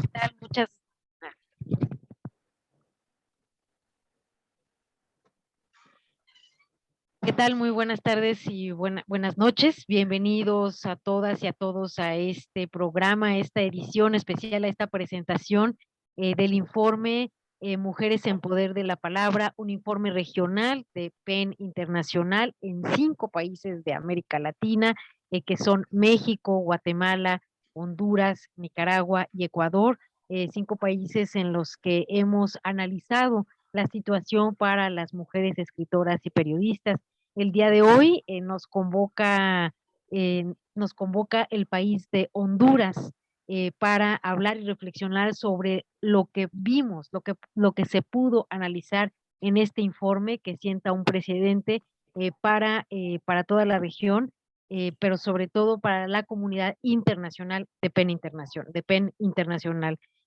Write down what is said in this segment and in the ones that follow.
tal? ¿Qué tal? Muy buenas tardes y buenas noches. Bienvenidos a todas y a todos a este programa, a esta edición especial, a esta presentación del informe Mujeres en Poder de la Palabra, un informe regional de PEN Internacional en 5 países de América Latina, que son México, Guatemala, Honduras, Nicaragua y Ecuador, 5 países en los que hemos analizado la situación para las mujeres escritoras y periodistas. El día de hoy nos convoca el país de Honduras para hablar y reflexionar sobre lo que vimos, lo que se pudo analizar en este informe que sienta un precedente para toda la región, pero sobre todo para la comunidad internacional de PEN Internacional. De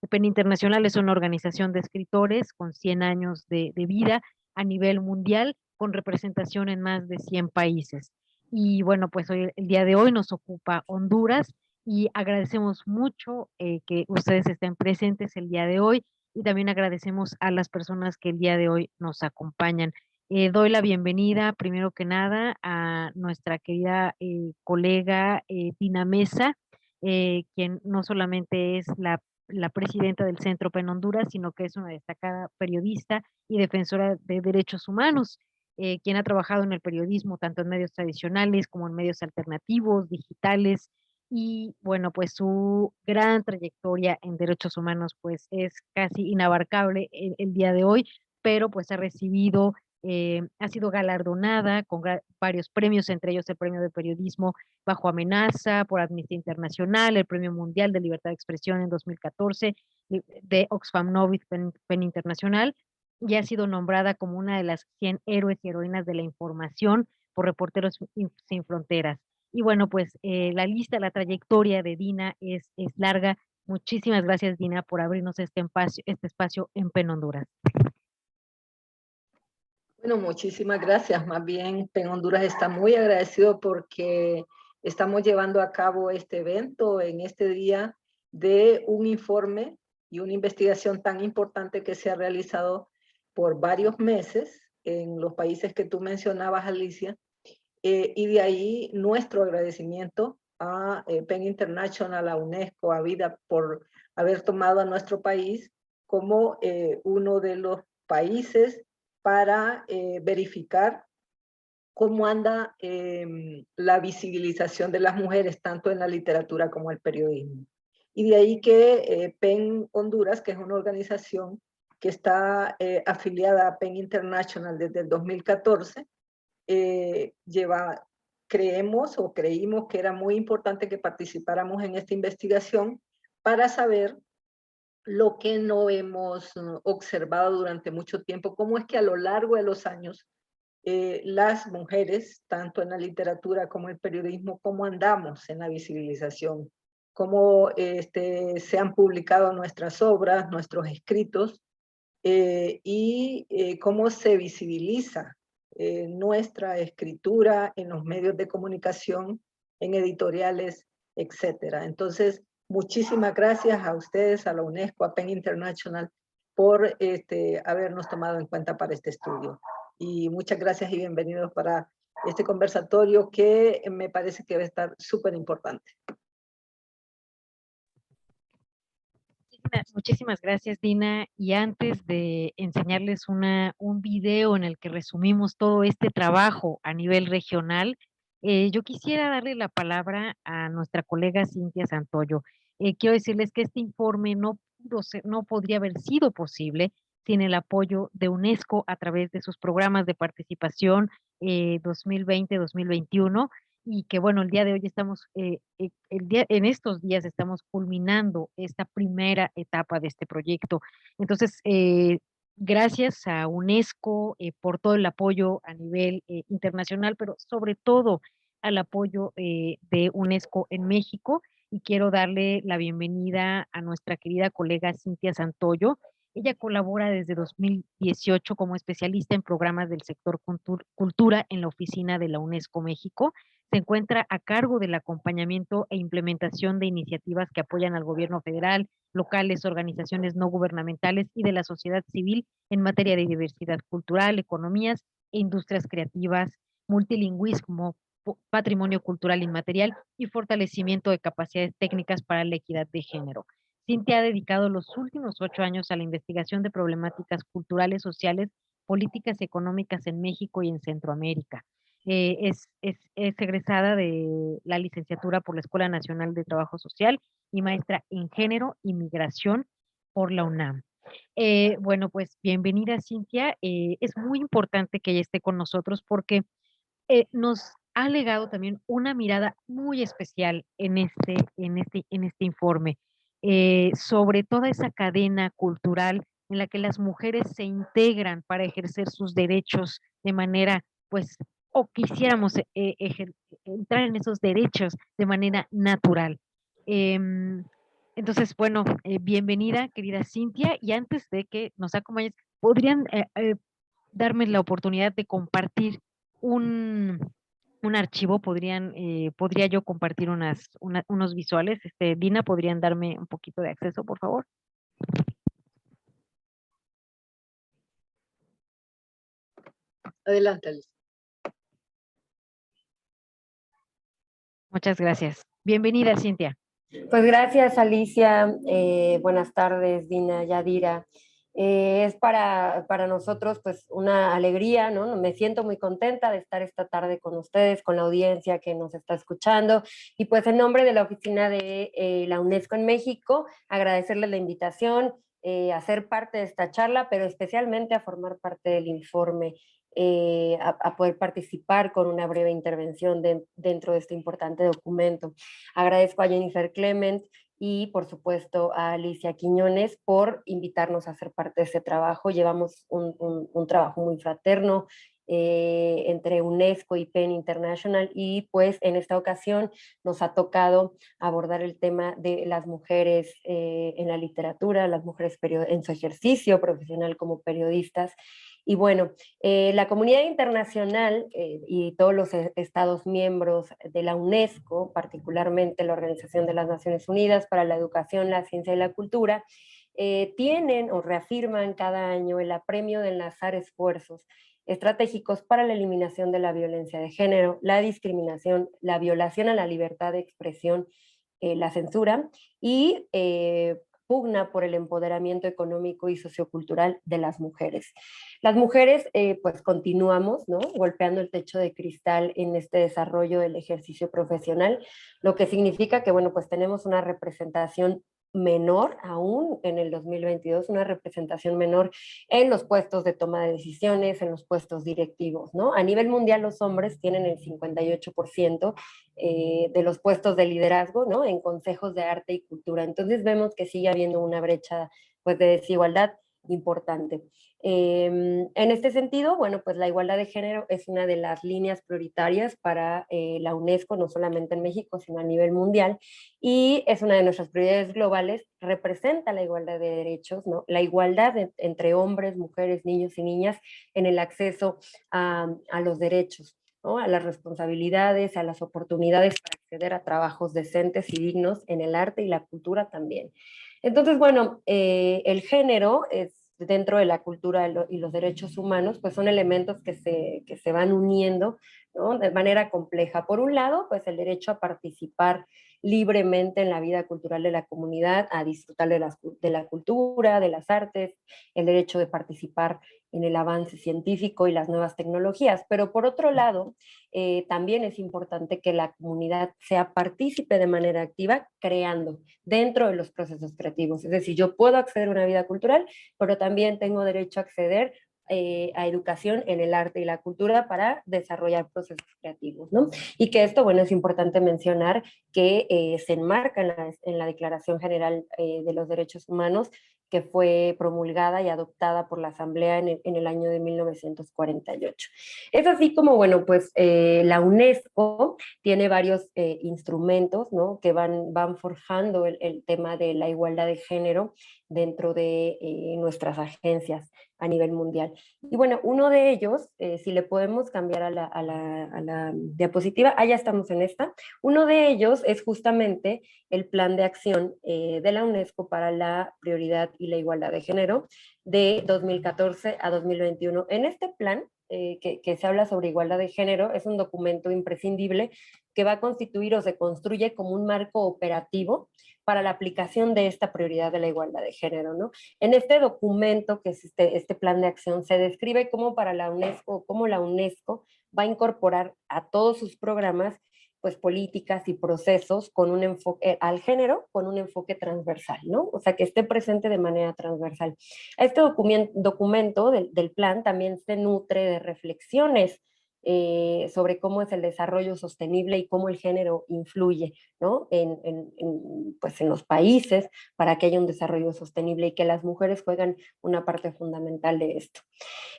PEN Internacional es una organización de escritores con 100 años de vida a nivel mundial, con representación en más de 100 países. Y bueno, pues hoy, el día de hoy nos ocupa Honduras y agradecemos mucho que ustedes estén presentes el día de hoy y también agradecemos a las personas que el día de hoy nos acompañan. Doy la bienvenida, primero que nada, a nuestra querida colega Dina Mesa, quien no solamente es la presidenta del Centro PEN Honduras, sino que es una destacada periodista y defensora de derechos humanos, quien ha trabajado en el periodismo tanto en medios tradicionales como en medios alternativos, digitales, y bueno, pues su gran trayectoria en derechos humanos pues es casi inabarcable el día de hoy, pero pues ha sido galardonada con varios premios, entre ellos el Premio de Periodismo Bajo Amenaza por Amnistía Internacional, el Premio Mundial de Libertad de Expresión en 2014 de Oxfam Novib PEN Internacional, y ha sido nombrada como una de las 100 héroes y heroínas de la información por Reporteros Sin Fronteras. Y bueno, pues la trayectoria de Dina es larga. Muchísimas gracias, Dina, por abrirnos este espacio en PEN Honduras. Bueno, muchísimas gracias. Más bien, PEN Honduras está muy agradecido porque estamos llevando a cabo este evento en este día de un informe y una investigación tan importante que se ha realizado por varios meses en los países que tú mencionabas, Alicia, y de ahí nuestro agradecimiento a PEN International, a UNESCO, a Vida, por haber tomado a nuestro país como uno de los países para verificar cómo anda la visibilización de las mujeres, tanto en la literatura como el periodismo. Y de ahí que PEN Honduras, que es una organización que está afiliada a PEN International desde el 2014, creímos que era muy importante que participáramos en esta investigación para saber lo que no hemos observado durante mucho tiempo, cómo es que a lo largo de los años las mujeres, tanto en la literatura como en el periodismo, cómo andamos en la visibilización, cómo se han publicado nuestras obras, nuestros escritos, y cómo se visibiliza nuestra escritura en los medios de comunicación, en editoriales, etcétera. Entonces, muchísimas gracias a ustedes, a la UNESCO, a PEN International, por habernos tomado en cuenta para este estudio. Y muchas gracias y bienvenidos para este conversatorio que me parece que va a estar súper importante. Muchísimas gracias, Dina. Y antes de enseñarles un video en el que resumimos todo este trabajo a nivel regional, yo quisiera darle la palabra a nuestra colega Cintia Santoyo. Quiero decirles que este informe no podría haber sido posible sin el apoyo de UNESCO a través de sus programas de participación 2020-2021, y que bueno, el día de hoy en estos días estamos culminando esta primera etapa de este proyecto. Entonces, gracias a UNESCO por todo el apoyo a nivel internacional, pero sobre todo al apoyo de UNESCO en México, y quiero darle la bienvenida a nuestra querida colega Cintia Santoyo. Ella colabora desde 2018 como especialista en programas del sector cultura en la oficina de la UNESCO México. Se encuentra a cargo del acompañamiento e implementación de iniciativas que apoyan al gobierno federal, locales, organizaciones no gubernamentales y de la sociedad civil en materia de diversidad cultural, economías e industrias creativas, multilingüismo, patrimonio cultural inmaterial y fortalecimiento de capacidades técnicas para la equidad de género. Cintia ha dedicado los últimos 8 años a la investigación de problemáticas culturales, sociales, políticas económicas en México y en Centroamérica. Es egresada de la licenciatura por la Escuela Nacional de Trabajo Social y maestra en Género y Migración por la UNAM. Bueno, pues bienvenida, Cintia. Es muy importante que ella esté con nosotros porque nos ha legado también una mirada muy especial en este informe, sobre toda esa cadena cultural en la que las mujeres se integran para ejercer sus derechos de manera, pues, o quisiéramos entrar en esos derechos de manera natural. Em, entonces, bueno, bienvenida, querida Cintia, y antes de que nos acompañes, ¿podrían darme la oportunidad de compartir un, un archivo? ¿Podría yo compartir unos visuales? Dina, ¿podrían darme un poquito de acceso, por favor? Adelante, Alicia. Muchas gracias. Bienvenida, Cintia. Pues gracias, Alicia. Buenas tardes, Dina, Yadira. Es para nosotros pues una alegría, ¿no? Me siento muy contenta de estar esta tarde con ustedes, con la audiencia que nos está escuchando. Y pues en nombre de la oficina de la UNESCO en México, agradecerles la invitación a ser parte de esta charla, pero especialmente a formar parte del informe. A poder participar con una breve intervención dentro de este importante documento. Agradezco a Jennifer Clement y por supuesto a Alicia Quiñones por invitarnos a ser parte de este trabajo. Llevamos un trabajo muy fraterno entre UNESCO y PEN International, y pues en esta ocasión nos ha tocado abordar el tema de las mujeres en la literatura, las mujeres en su ejercicio profesional como periodistas. Y bueno, la comunidad internacional y todos los estados miembros de la UNESCO, particularmente la Organización de las Naciones Unidas para la Educación, la Ciencia y la Cultura, tienen o reafirman cada año el apremio de enlazar esfuerzos estratégicos para la eliminación de la violencia de género, la discriminación, la violación a la libertad de expresión, la censura y pugna por el empoderamiento económico y sociocultural de las mujeres. Las mujeres, pues continuamos, ¿no? Golpeando el techo de cristal en este desarrollo del ejercicio profesional, lo que significa que, bueno, pues tenemos una representación menor aún en el 2022, una representación menor en los puestos de toma de decisiones, en los puestos directivos, ¿no? A nivel mundial los hombres tienen el 58% de los puestos de liderazgo, ¿no? En consejos de arte y cultura. Entonces vemos que sigue habiendo una brecha, pues, de desigualdad importante. En este sentido, bueno, pues la igualdad de género es una de las líneas prioritarias para la UNESCO, no solamente en México, sino a nivel mundial, y es una de nuestras prioridades globales. Representa la igualdad de derechos, ¿no? La igualdad entre hombres, mujeres, niños y niñas en el acceso a los derechos, ¿no? A las responsabilidades, a las oportunidades para acceder a trabajos decentes y dignos en el arte y la cultura también. Entonces, bueno, el género es dentro de la cultura y los derechos humanos, pues son elementos que se van uniendo, ¿no? De manera compleja. Por un lado, pues el derecho a participar libremente en la vida cultural de la comunidad, a disfrutar de la cultura, de las artes, el derecho de participar en el avance científico y las nuevas tecnologías. Pero por otro lado, también es importante que la comunidad sea partícipe de manera activa, creando dentro de los procesos creativos. Es decir, yo puedo acceder a una vida cultural, pero también tengo derecho a acceder a educación en el arte y la cultura para desarrollar procesos creativos, ¿no? Y que esto, bueno, es importante mencionar que se enmarca en la Declaración General de los Derechos Humanos, que fue promulgada y adoptada por la Asamblea en el año de 1948. Es así como, bueno, pues la UNESCO tiene varios instrumentos, ¿no? Que van forjando el tema de la igualdad de género dentro de nuestras agencias a nivel mundial. Y bueno, uno de ellos, si le podemos cambiar a la diapositiva, ya estamos en esta. Uno de ellos es justamente el plan de acción de la UNESCO para la prioridad y la igualdad de género de 2014 a 2021. En este plan, que se habla sobre igualdad de género, es un documento imprescindible que va a constituir o se construye como un marco operativo para la aplicación de esta prioridad de la igualdad de género, ¿no? En este documento, que es este plan de acción, se describe cómo para la UNESCO, cómo la UNESCO va a incorporar a todos sus programas pues políticas y procesos con un enfoque al género, con un enfoque transversal, ¿no? O sea, que esté presente de manera transversal. Este documento del plan también se nutre de reflexiones sobre cómo es el desarrollo sostenible y cómo el género influye, ¿no? Pues en los países para que haya un desarrollo sostenible y que las mujeres juegan una parte fundamental de esto.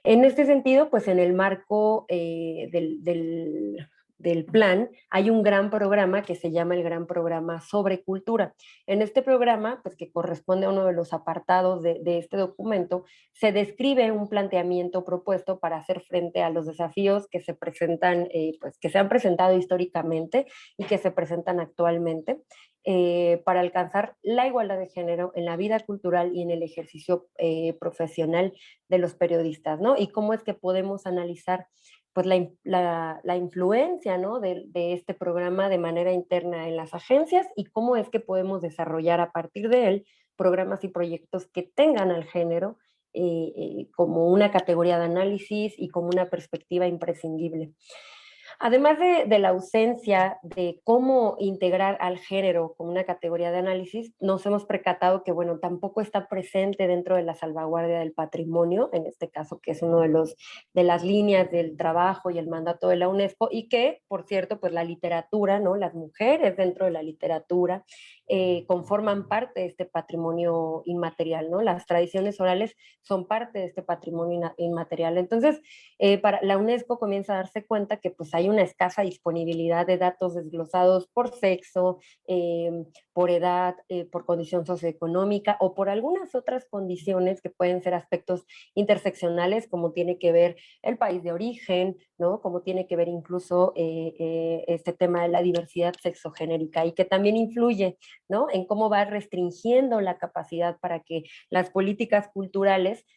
En este sentido, pues en el marco del plan hay un gran programa que se llama el Gran Programa sobre Cultura. En este programa, pues que corresponde a uno de los apartados de este documento, se describe un planteamiento propuesto para hacer frente a los desafíos que se presentan, pues que se han presentado históricamente y que se presentan actualmente. Para alcanzar la igualdad de género en la vida cultural y en el ejercicio profesional de los periodistas, ¿no? Y cómo es que podemos analizar pues la influencia, ¿no? de este programa de manera interna en las agencias y cómo es que podemos desarrollar a partir de él programas y proyectos que tengan al género como una categoría de análisis y como una perspectiva imprescindible. Además de la ausencia de cómo integrar al género como una categoría de análisis, nos hemos percatado que, bueno, tampoco está presente dentro de la salvaguardia del patrimonio, en este caso, que es uno de las líneas del trabajo y el mandato de la UNESCO, y que, por cierto, pues la literatura, ¿no? Las mujeres dentro de la literatura conforman parte de este patrimonio inmaterial, ¿no? Las tradiciones orales son parte de este patrimonio inmaterial. Entonces, para la UNESCO comienza a darse cuenta que pues hay una escasa disponibilidad de datos desglosados por sexo, por edad, por condición socioeconómica o por algunas otras condiciones que pueden ser aspectos interseccionales, como tiene que ver el país de origen, ¿no? Como tiene que ver incluso este tema de la diversidad sexogenérica y que también influye, ¿no? En cómo va restringiendo la capacidad para que las políticas culturales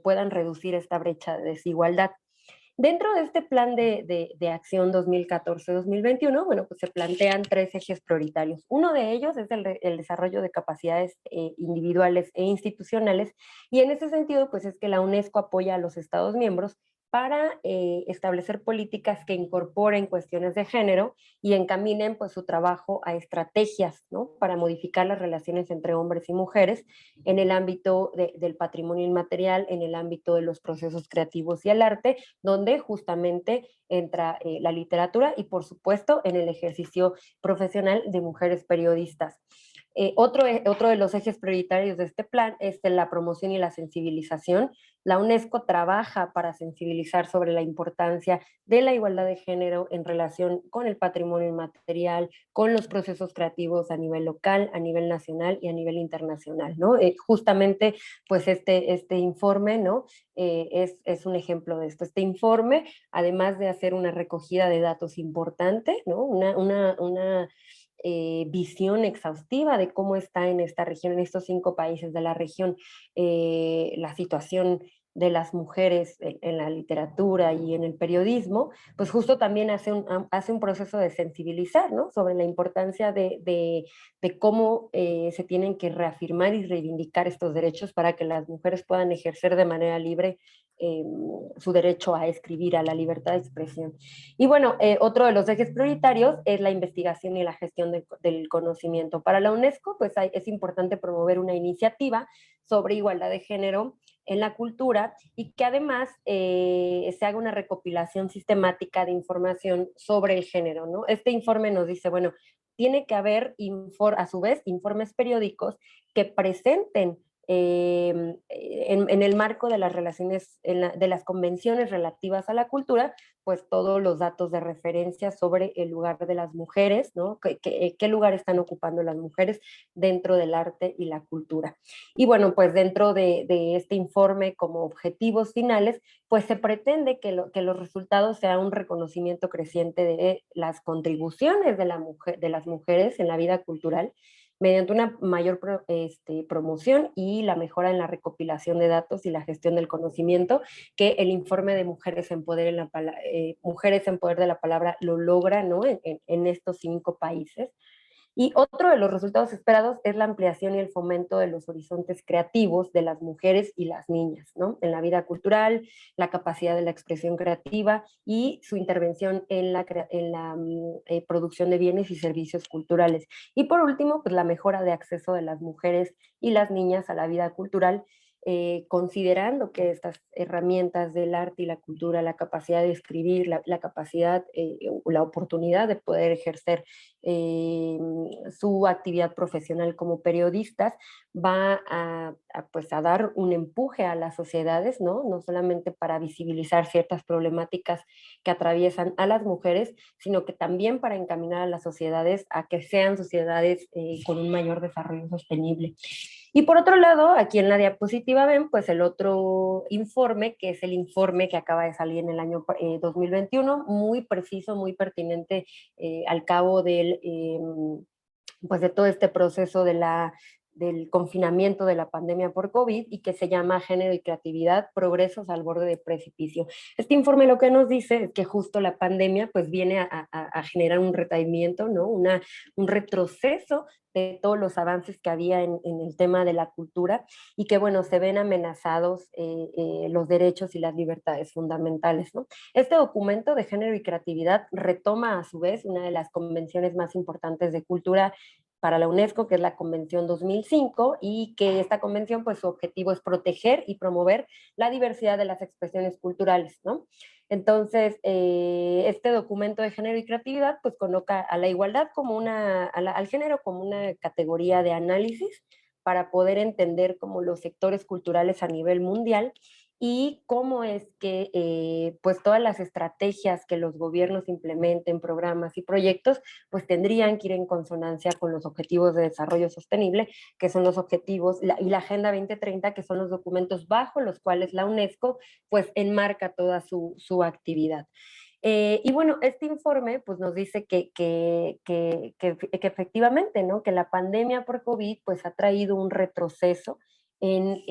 puedan reducir esta brecha de desigualdad. Dentro de este plan de acción 2014-2021, bueno, pues se plantean 3 ejes prioritarios. Uno de ellos es el desarrollo de capacidades individuales e institucionales, y en ese sentido, pues es que la UNESCO apoya a los Estados miembros para establecer políticas que incorporen cuestiones de género y encaminen pues su trabajo a estrategias, ¿no? Para modificar las relaciones entre hombres y mujeres en el ámbito del patrimonio inmaterial, en el ámbito de los procesos creativos y el arte, donde justamente entra la literatura y por supuesto en el ejercicio profesional de mujeres periodistas. Otro de los ejes prioritarios de este plan es la promoción y la sensibilización. La UNESCO trabaja para sensibilizar sobre la importancia de la igualdad de género en relación con el patrimonio inmaterial, con los procesos creativos a nivel local, a nivel nacional y a nivel internacional, ¿no? Justamente, pues este informe, ¿no? Es un ejemplo de esto. Este informe, además de hacer una recogida de datos importante, ¿no? Una visión exhaustiva de cómo está en esta región, en estos 5 países de la región, la situación de las mujeres en la literatura y en el periodismo, pues justo también hace un proceso de sensibilizar, ¿no? Sobre la importancia de cómo se tienen que reafirmar y reivindicar estos derechos para que las mujeres puedan ejercer de manera libre su derecho a escribir, a la libertad de expresión. Y bueno, otro de los ejes prioritarios es la investigación y la gestión del conocimiento. Para la UNESCO, pues es importante promover una iniciativa sobre igualdad de género en la cultura y que además se haga una recopilación sistemática de información sobre el género, ¿no? Este informe nos dice, bueno, tiene que haber a su vez informes periódicos que presenten en el marco de las relaciones, de las convenciones relativas a la cultura, pues todos los datos de referencia sobre el lugar de las mujeres, ¿no? ¿Qué lugar están ocupando las mujeres dentro del arte y la cultura? Y bueno, pues dentro de este informe como objetivos finales, pues se pretende que los resultados sean un reconocimiento creciente de las contribuciones de las mujeres en la vida cultural, mediante una mayor promoción y la mejora en la recopilación de datos y la gestión del conocimiento, que el informe de Mujeres en Poder de la Palabra lo logra, ¿no? En estos 5 países. Y otro de los resultados esperados es la ampliación y el fomento de los horizontes creativos de las mujeres y las niñas, ¿no? En la vida cultural, la capacidad de la expresión creativa y su intervención en la producción de bienes y servicios culturales. Y por último, pues la mejora de acceso de las mujeres y las niñas a la vida cultural, considerando que estas herramientas del arte y la cultura, la capacidad de escribir, la capacidad, la oportunidad de poder ejercer su actividad profesional como periodistas, va pues a dar un empuje a las sociedades, ¿no? No solamente para visibilizar ciertas problemáticas que atraviesan a las mujeres, sino que también para encaminar a las sociedades a que sean sociedades con un mayor desarrollo sostenible. Y por otro lado, aquí en la diapositiva ven pues el otro informe, que es el informe que acaba de salir en el año 2021, muy preciso, muy pertinente, al cabo pues de todo este proceso del confinamiento de la pandemia por COVID, y que se llama Género y Creatividad, Progresos al Borde de Precipicio. Este informe lo que nos dice es que justo la pandemia pues viene a generar un retraimiento, ¿no? Un retroceso de todos los avances que había en el tema de la cultura, y que, bueno, se ven amenazados los derechos y las libertades fundamentales, ¿no? Este documento de Género y Creatividad retoma a su vez una de las convenciones más importantes de cultura para la UNESCO, que es la Convención 2005, y que esta convención, pues su objetivo es proteger y promover la diversidad de las expresiones culturales, ¿no? Entonces, este documento de género y creatividad, pues coloca a la igualdad como al género como una categoría de análisis para poder entender como los sectores culturales a nivel mundial, y cómo es que pues todas las estrategias que los gobiernos implementen, programas y proyectos, pues tendrían que ir en consonancia con los objetivos de desarrollo sostenible, que son los objetivos, y la Agenda 2030, que son los documentos bajo los cuales la UNESCO pues enmarca toda su actividad. Y bueno, este informe pues nos dice que efectivamente, ¿no? Que la pandemia por COVID pues ha traído un retroceso en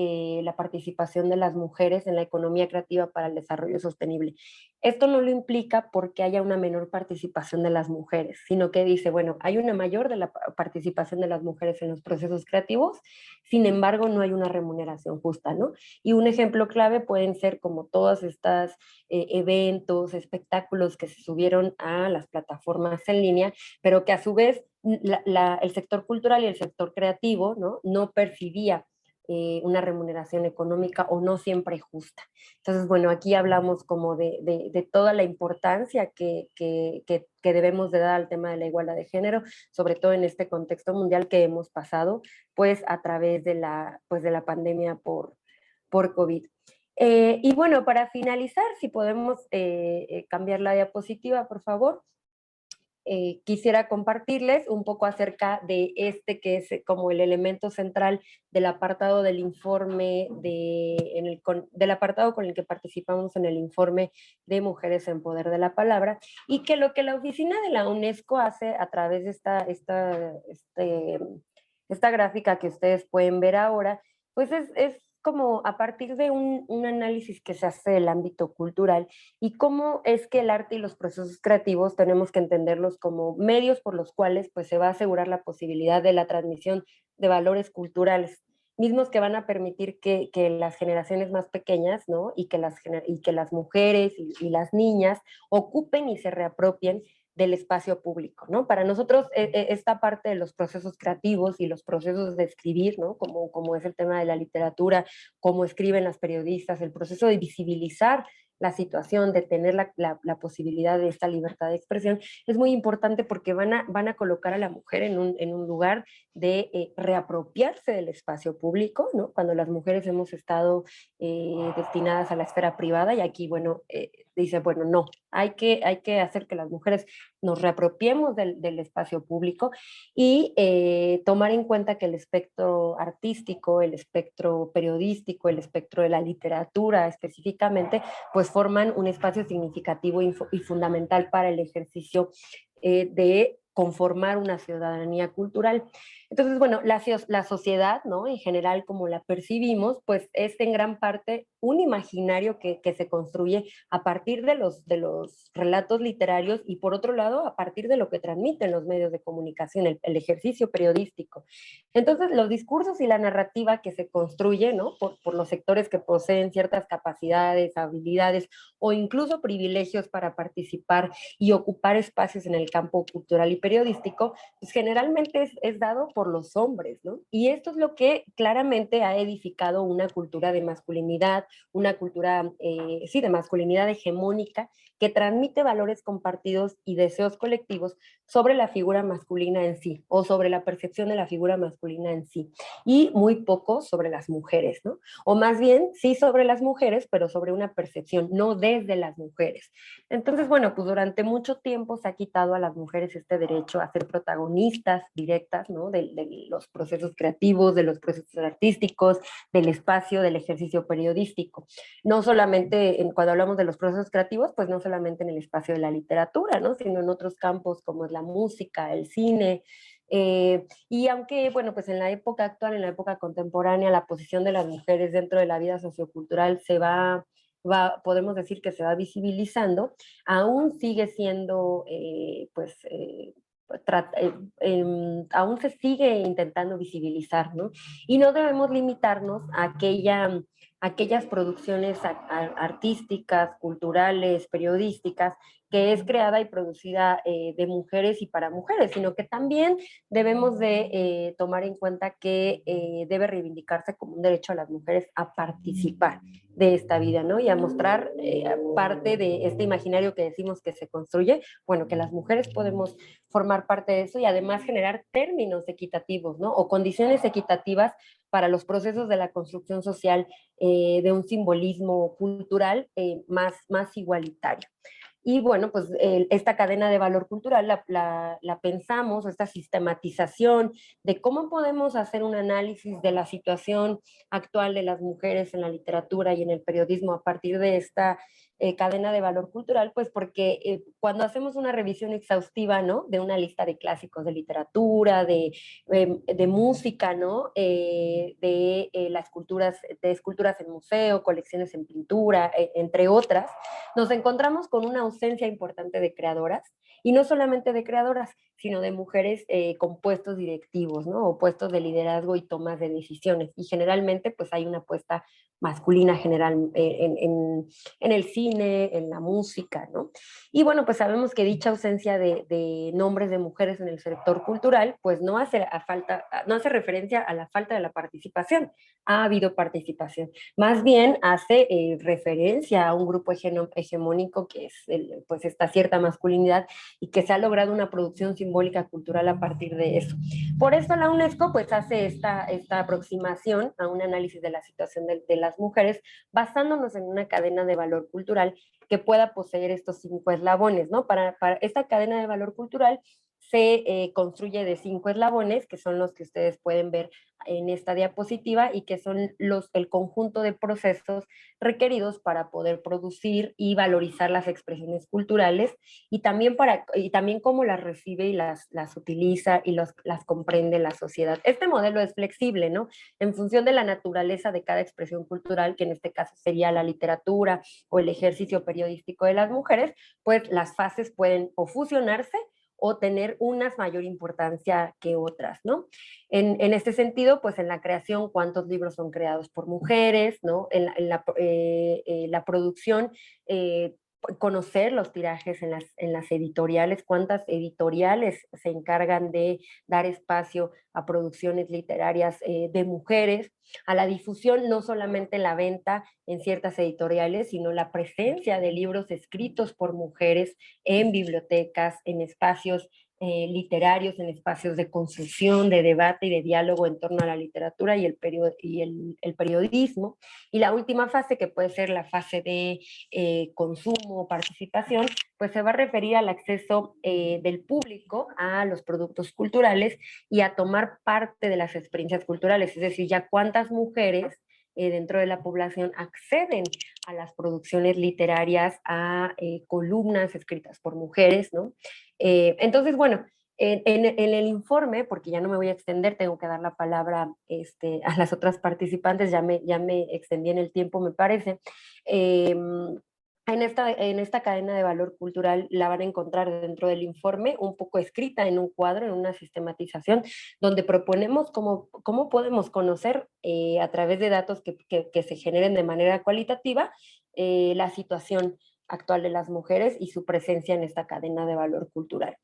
la participación de las mujeres en la economía creativa para el desarrollo sostenible. Esto no lo implica porque haya una menor participación de las mujeres, sino que dice, bueno, hay una mayor de la participación de las mujeres en los procesos creativos, sin embargo no hay una remuneración justa, ¿no? Y un ejemplo clave pueden ser como todas estas eventos, espectáculos que se subieron a las plataformas en línea, pero que a su vez el sector cultural y el sector creativo, ¿no? No percibía una remuneración económica, o no siempre justa. Entonces, bueno, aquí hablamos como de toda la importancia que debemos de dar al tema de la igualdad de género, sobre todo en este contexto mundial que hemos pasado, pues a través pues, de la pandemia por COVID. Y bueno, para finalizar, si podemos cambiar la diapositiva, por favor. Quisiera compartirles un poco acerca de que es como el elemento central del apartado del informe, del apartado con el que participamos en el informe de Mujeres en Poder de la Palabra, y que lo que la oficina de la UNESCO hace a través de esta gráfica que ustedes pueden ver ahora, pues es como a partir de un análisis que se hace del ámbito cultural, y cómo es que el arte y los procesos creativos tenemos que entenderlos como medios por los cuales pues, se va a asegurar la posibilidad de la transmisión de valores culturales, mismos que van a permitir que las generaciones más pequeñas, ¿no? y que las mujeres y las niñas ocupen y se reapropien del espacio público, ¿no? Para nosotros esta parte de los procesos creativos y los procesos de escribir, ¿no? Como es el tema de la literatura, cómo escriben las periodistas, el proceso de visibilizar la situación de tener la posibilidad de esta libertad de expresión, es muy importante porque van a colocar a la mujer en un lugar de reapropiarse del espacio público, ¿no? Cuando las mujeres hemos estado destinadas a la esfera privada y aquí, bueno, dice, bueno, no, hay que hacer que las mujeres nos reapropiemos del espacio público y tomar en cuenta que el espectro artístico, el espectro periodístico, el espectro de la literatura específicamente, pues forman un espacio significativo y fundamental para el ejercicio de conformar una ciudadanía cultural. Entonces, bueno, la sociedad, ¿no? En general, como la percibimos, pues es en gran parte un imaginario que se construye a partir de los relatos literarios y por otro lado, a partir de lo que transmiten los medios de comunicación, el ejercicio periodístico. Entonces, los discursos y la narrativa que se construye, ¿no? Por los sectores que poseen ciertas capacidades, habilidades o incluso privilegios para participar y ocupar espacios en el campo cultural y periodístico, pues generalmente es dado por los hombres, ¿no? Y esto es lo que claramente ha edificado una cultura de masculinidad, una cultura, sí, de masculinidad hegemónica, que transmite valores compartidos y deseos colectivos sobre la figura masculina en sí, o sobre la percepción de la figura masculina en sí, y muy poco sobre las mujeres, ¿no? O más bien, sí sobre las mujeres, pero sobre una percepción, no desde las mujeres. Entonces, bueno, pues durante mucho tiempo se ha quitado a las mujeres este derecho a ser protagonistas directas, ¿no? De los procesos creativos, de los procesos artísticos, del espacio, del ejercicio periodístico. No solamente, cuando hablamos de los procesos creativos, pues no solamente en el espacio de la literatura, ¿no? Sino en otros campos como es la música, el cine, y aunque, bueno, pues en la época actual, en la época contemporánea, la posición de las mujeres dentro de la vida sociocultural podemos decir que se va visibilizando, aún sigue siendo, aún se sigue intentando visibilizar, ¿no? Y no debemos limitarnos a aquellas producciones artísticas, culturales, periodísticas, que es creada y producida de mujeres y para mujeres, sino que también debemos de tomar en cuenta que debe reivindicarse como un derecho a las mujeres a participar de esta vida, ¿no? Y a mostrar parte de este imaginario que decimos que se construye, bueno, que las mujeres podemos formar parte de eso y además generar términos equitativos, ¿no? O condiciones equitativas para los procesos de la construcción social de un simbolismo cultural más igualitario. Y bueno, pues esta cadena de valor cultural la pensamos, esta sistematización de cómo podemos hacer un análisis de la situación actual de las mujeres en la literatura y en el periodismo a partir de esta cadena de valor cultural, pues porque cuando hacemos una revisión exhaustiva, ¿no? De una lista de clásicos de literatura, de música, ¿no? Las de esculturas en museo, colecciones en pintura, entre otras, nos encontramos con una ausencia importante de creadoras, y no solamente de creadoras, sino de mujeres con puestos directivos, ¿no? O puestos de liderazgo y tomas de decisiones. Y generalmente, pues hay una apuesta masculina general en el cine, en la música, ¿no? Y bueno, pues sabemos que dicha ausencia de nombres de mujeres en el sector cultural, pues no hace referencia a la falta de la participación. Ha habido participación. Más bien hace referencia a un grupo hegemónico que es pues esta cierta masculinidad y que se ha logrado una producción simbólica cultural a partir de eso. Por eso la UNESCO pues hace esta aproximación a un análisis de la situación de las mujeres basándonos en una cadena de valor cultural que pueda poseer estos 5 eslabones, ¿no? Para esta cadena de valor cultural se construye de 5 eslabones, que son los que ustedes pueden ver en esta diapositiva y que son el conjunto de procesos requeridos para poder producir y valorizar las expresiones culturales y también cómo las recibe y las utiliza y las comprende la sociedad. Este modelo es flexible, ¿no? En función de la naturaleza de cada expresión cultural, que en este caso sería la literatura o el ejercicio periodístico de las mujeres, pues las fases pueden o fusionarse o tener unas mayor importancia que otras, ¿no? En este sentido, pues en la creación, ¿cuántos libros son creados por mujeres, ¿no? En la producción, conocer los tirajes en las editoriales, cuántas editoriales se encargan de dar espacio a producciones literarias de mujeres, a la difusión, no solamente la venta en ciertas editoriales, sino la presencia de libros escritos por mujeres en bibliotecas, en espacios literarios, en espacios de construcción, de debate y de diálogo en torno a la literatura y el periodismo. Y la última fase, que puede ser la fase de consumo o participación, pues se va a referir al acceso del público a los productos culturales y a tomar parte de las experiencias culturales, es decir, ya cuántas mujeres dentro de la población acceden a las producciones literarias, a columnas escritas por mujeres, ¿no? Entonces, bueno, en el informe, porque ya no me voy a extender, tengo que dar la palabra a las otras participantes, ya me extendí en el tiempo, me parece. En esta cadena de valor cultural la van a encontrar dentro del informe, un poco escrita en un cuadro, en una sistematización, donde proponemos cómo podemos conocer a través de datos que se generen de manera cualitativa la situación actual de las mujeres y su presencia en esta cadena de valor cultural.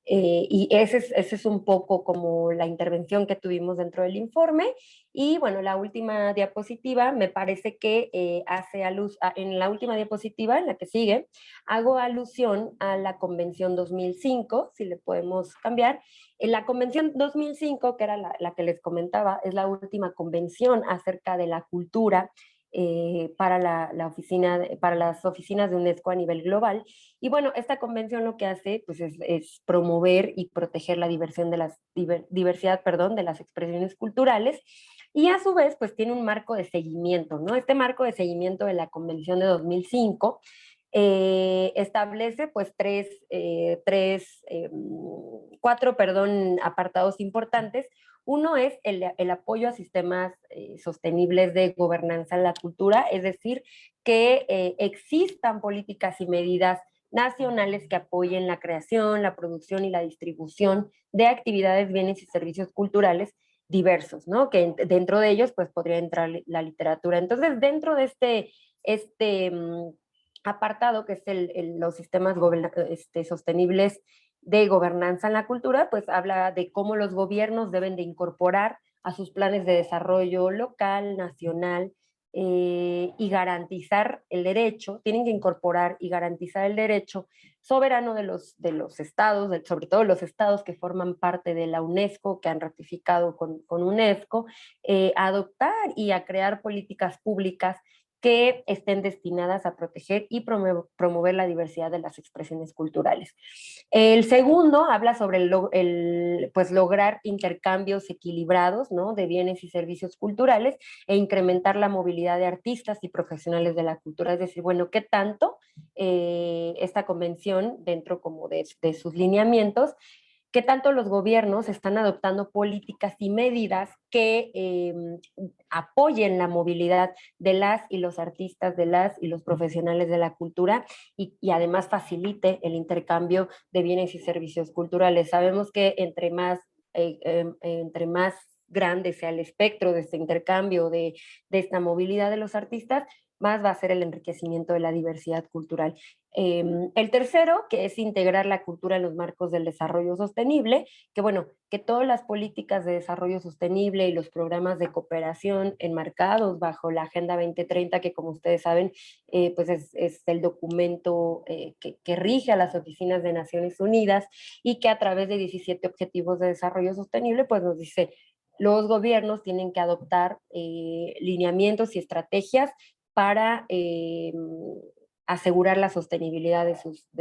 Y ese es un poco como la intervención que tuvimos dentro del informe. Y bueno, la última diapositiva me parece que en la última diapositiva, en la que sigue, hago alusión a la Convención 2005, si le podemos cambiar. En la Convención 2005, que era la que les comentaba, es la última convención acerca de la cultura para para las oficinas de UNESCO a nivel global. Y bueno, esta convención lo que hace pues, es promover y proteger la diversidad de las expresiones culturales, y a su vez pues tiene un marco de seguimiento, ¿no? Este marco de seguimiento de la Convención de 2005 establece pues cuatro apartados importantes. Uno es el apoyo a sistemas sostenibles de gobernanza en la cultura, es decir, que existan políticas y medidas nacionales que apoyen la creación, la producción y la distribución de actividades, bienes y servicios culturales diversos, ¿no? Que dentro de ellos pues podría entrar la literatura. Entonces, dentro de este apartado, que es los sistemas sostenibles de gobernanza en la cultura, pues habla de cómo los gobiernos deben de incorporar a sus planes de desarrollo local, nacional, y garantizar el derecho, tienen que incorporar y garantizar el derecho soberano de los estados, sobre todo los estados que forman parte de la UNESCO, que han ratificado con UNESCO, a adoptar y a crear políticas públicas que estén destinadas a proteger y promover la diversidad de las expresiones culturales. El segundo habla sobre pues lograr intercambios equilibrados, ¿no?, de bienes y servicios culturales, e incrementar la movilidad de artistas y profesionales de la cultura. Es decir, bueno, ¿qué tanto esta convención, dentro como de sus lineamientos, qué tanto los gobiernos están adoptando políticas y medidas que apoyen la movilidad de las y los artistas, de las y los profesionales de la cultura, y además facilite el intercambio de bienes y servicios culturales? Sabemos que entre más grande sea el espectro de este intercambio, de esta movilidad de los artistas, más va a ser el enriquecimiento de la diversidad cultural. El tercero, que es integrar la cultura en los marcos del desarrollo sostenible, que bueno, que todas las políticas de desarrollo sostenible y los programas de cooperación enmarcados bajo la Agenda 2030, que como ustedes saben, pues es el documento que rige a las oficinas de Naciones Unidas, y que a través de 17 objetivos de desarrollo sostenible, pues nos dice, los gobiernos tienen que adoptar lineamientos y estrategias para asegurar la sostenibilidad de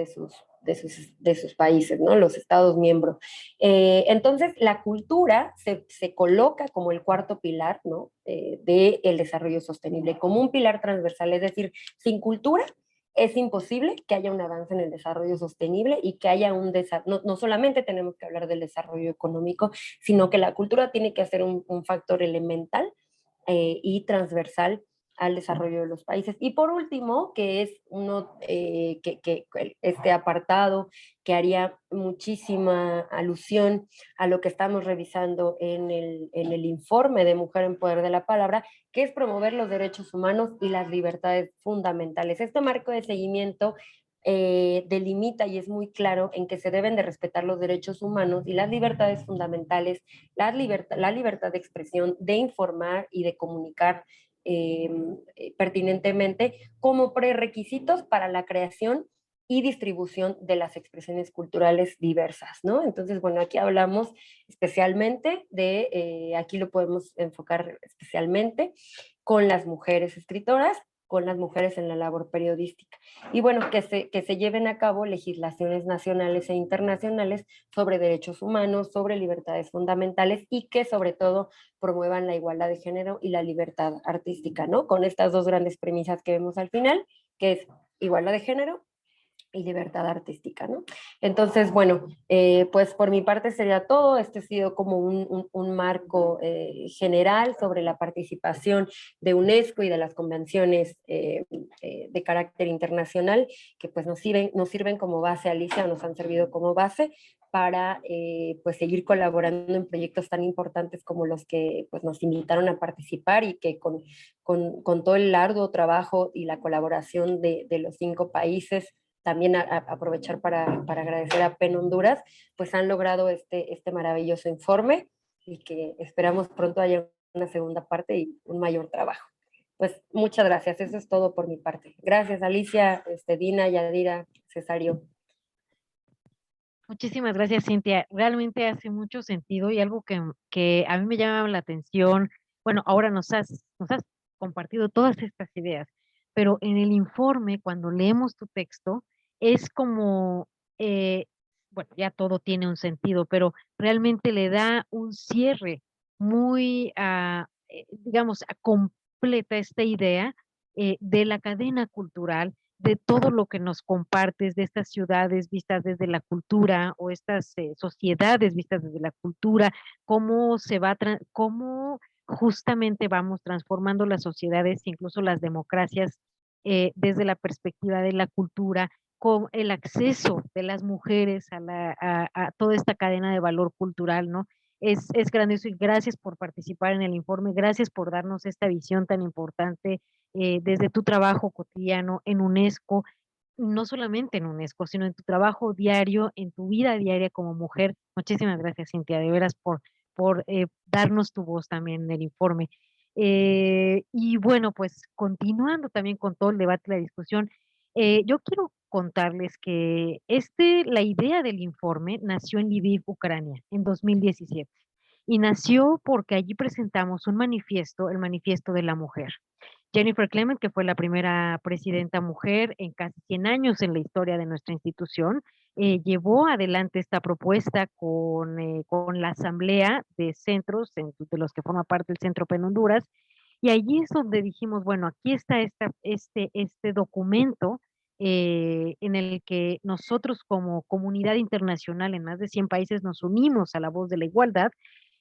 sus países, ¿no?, los Estados miembros. Entonces, la cultura se coloca como el cuarto pilar, ¿no?, del desarrollo sostenible, como un pilar transversal. Es decir, sin cultura es imposible que haya un avance en el desarrollo sostenible y que haya no solamente tenemos que hablar del desarrollo económico, sino que la cultura tiene que ser un factor elemental y transversal al desarrollo de los países. Y por último, que es este apartado que haría muchísima alusión a lo que estamos revisando en el informe de Mujer en Poder de la Palabra, que es promover los derechos humanos y las libertades fundamentales. Este marco de seguimiento delimita y es muy claro en que se deben de respetar los derechos humanos y las libertades fundamentales, la libertad de expresión, de informar y de comunicar pertinentemente como prerequisitos para la creación y distribución de las expresiones culturales diversas, ¿no? Entonces, bueno, aquí hablamos especialmente aquí lo podemos enfocar especialmente con las mujeres escritoras, con las mujeres en la labor periodística. Y bueno, que se lleven a cabo legislaciones nacionales e internacionales sobre derechos humanos, sobre libertades fundamentales y que sobre todo promuevan la igualdad de género y la libertad artística, ¿no? Con estas dos grandes premisas que vemos al final, que es igualdad de género y libertad artística, ¿no? Entonces, bueno, pues por mi parte sería todo. Este ha sido como un marco general sobre la participación de UNESCO y de las convenciones de carácter internacional que pues nos sirven como base, Alicia, nos han servido como base para pues seguir colaborando en proyectos tan importantes como los que pues nos invitaron a participar y que con todo el arduo trabajo y la colaboración de los 5 países también aprovechar para agradecer a PEN Honduras, pues han logrado este maravilloso informe y que esperamos pronto haya una segunda parte y un mayor trabajo. Pues muchas gracias, eso es todo por mi parte. Gracias Alicia, Dina, Yadira, Cesario. Muchísimas gracias, Cintia. Realmente hace mucho sentido y algo que a mí me llama la atención. Bueno, ahora nos has compartido todas estas ideas, pero en el informe, cuando leemos tu texto, es como, eh, bueno, ya todo tiene un sentido, pero realmente le da un cierre muy, digamos, completa esta idea de la cadena cultural, de todo lo que nos compartes, de estas ciudades vistas desde la cultura o estas sociedades vistas desde la cultura, cómo justamente vamos transformando las sociedades, incluso las democracias, desde la perspectiva de la cultura, con el acceso de las mujeres a toda esta cadena de valor cultural, ¿no? Es grandioso y gracias por participar en el informe, gracias por darnos esta visión tan importante desde tu trabajo cotidiano en UNESCO, no solamente en UNESCO, sino en tu trabajo diario, en tu vida diaria como mujer. Muchísimas gracias, Cintia, de veras por darnos tu voz también en el informe. Y bueno, pues continuando también con todo el debate y la discusión, yo quiero contarles que la idea del informe nació en Lviv, Ucrania, en 2017, y nació porque allí presentamos un manifiesto, el Manifiesto de la Mujer. Jennifer Clement, que fue la primera presidenta mujer en casi 100 años en la historia de nuestra institución, llevó adelante esta propuesta con la asamblea de centros, de los que forma parte el Centro PEN Honduras, y allí es donde dijimos, bueno, aquí está este documento en el que nosotros como comunidad internacional en más de 100 países nos unimos a la voz de la igualdad,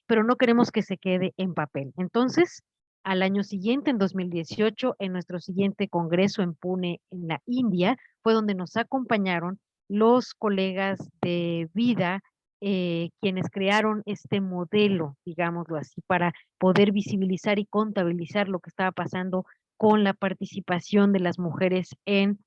pero no queremos que se quede en papel. Entonces, al año siguiente, en 2018, en nuestro siguiente congreso en Pune, en la India, fue donde nos acompañaron los colegas de vida, quienes crearon este modelo, digámoslo así, para poder visibilizar y contabilizar lo que estaba pasando con la participación de las mujeres en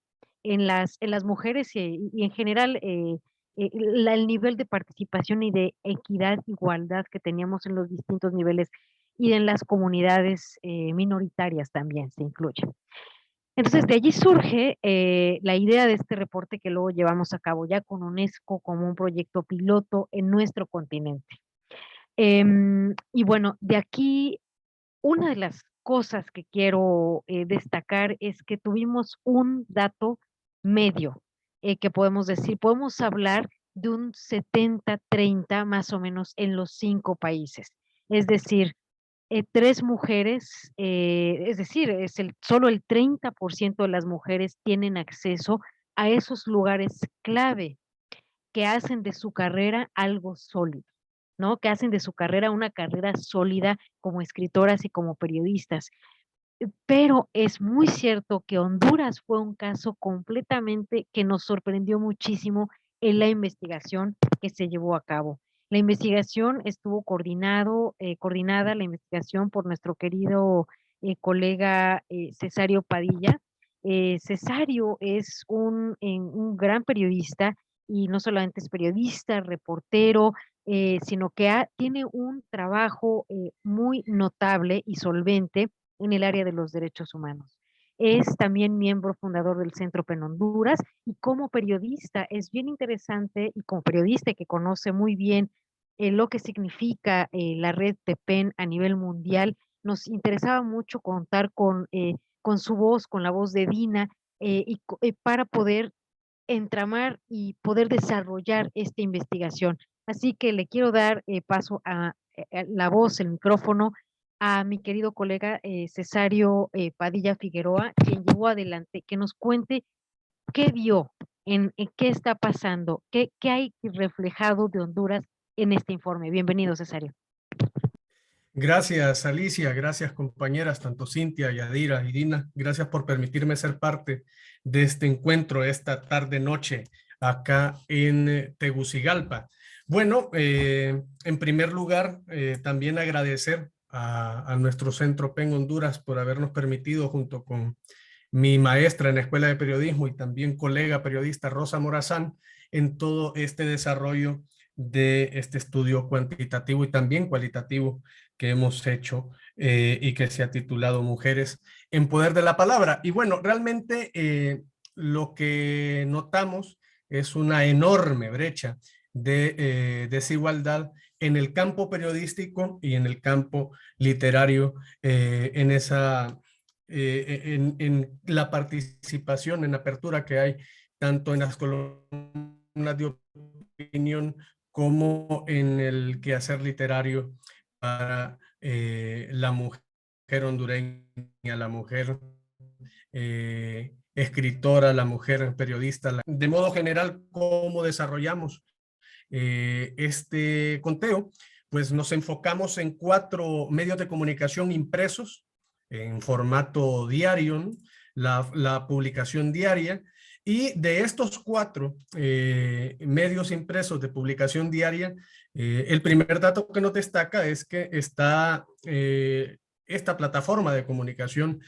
las mujeres y en general el nivel de participación y de equidad, igualdad que teníamos en los distintos niveles y en las comunidades minoritarias también se incluyen. Entonces, de allí surge la idea de este reporte que luego llevamos a cabo ya con UNESCO como un proyecto piloto en nuestro continente. Y bueno, de aquí, una de las cosas que quiero destacar es que tuvimos un dato medio que podemos decir, podemos hablar de un 70-30 más o menos en los 5 países. Es decir, 3 mujeres, es decir, solo el 30% de las mujeres tienen acceso a esos lugares clave que hacen de su carrera algo sólido, ¿no? Que hacen de su carrera una carrera sólida como escritoras y como periodistas. Pero es muy cierto que Honduras fue un caso completamente que nos sorprendió muchísimo en la investigación que se llevó a cabo. La investigación estuvo coordinada la investigación por nuestro querido colega Cesario Padilla, Cesario es un gran periodista y no solamente es periodista, reportero, sino que tiene un trabajo muy notable y solvente en el área de los derechos humanos. Es también miembro fundador del Centro PEN Honduras y como periodista es bien interesante y como periodista que conoce muy bien lo que significa la red de PEN a nivel mundial, nos interesaba mucho contar con su voz, con la voz de Dina, para poder entramar y poder desarrollar esta investigación. Así que le quiero dar paso a la voz, el micrófono, a mi querido colega Cesario Padilla Figueroa, quien llevó adelante, que nos cuente qué vio, en qué está pasando, qué hay reflejado de Honduras en este informe. Bienvenido, Cesario. Gracias, Alicia. Gracias, compañeras, tanto Cintia, Yadira y Dina. Gracias por permitirme ser parte de este encuentro esta tarde-noche acá en Tegucigalpa. Bueno, en primer lugar, también agradecer a nuestro Centro PEN Honduras por habernos permitido, junto con mi maestra en la Escuela de Periodismo y también colega periodista Rosa Morazán, en todo este desarrollo de este estudio cuantitativo y también cualitativo que hemos hecho y que se ha titulado Mujeres en Poder de la Palabra. Y bueno, realmente lo que notamos es una enorme brecha de desigualdad en el campo periodístico y en el campo literario, en la participación, en la apertura que hay tanto en las columnas de opinión como en el quehacer literario para la mujer hondureña, la mujer escritora, la mujer periodista. De modo general, ¿cómo desarrollamos este conteo? Pues nos enfocamos en 4 medios de comunicación impresos en formato diario, ¿no? La publicación diaria, y de estos 4 medios impresos de publicación diaria, el primer dato que nos destaca es que está esta plataforma de comunicación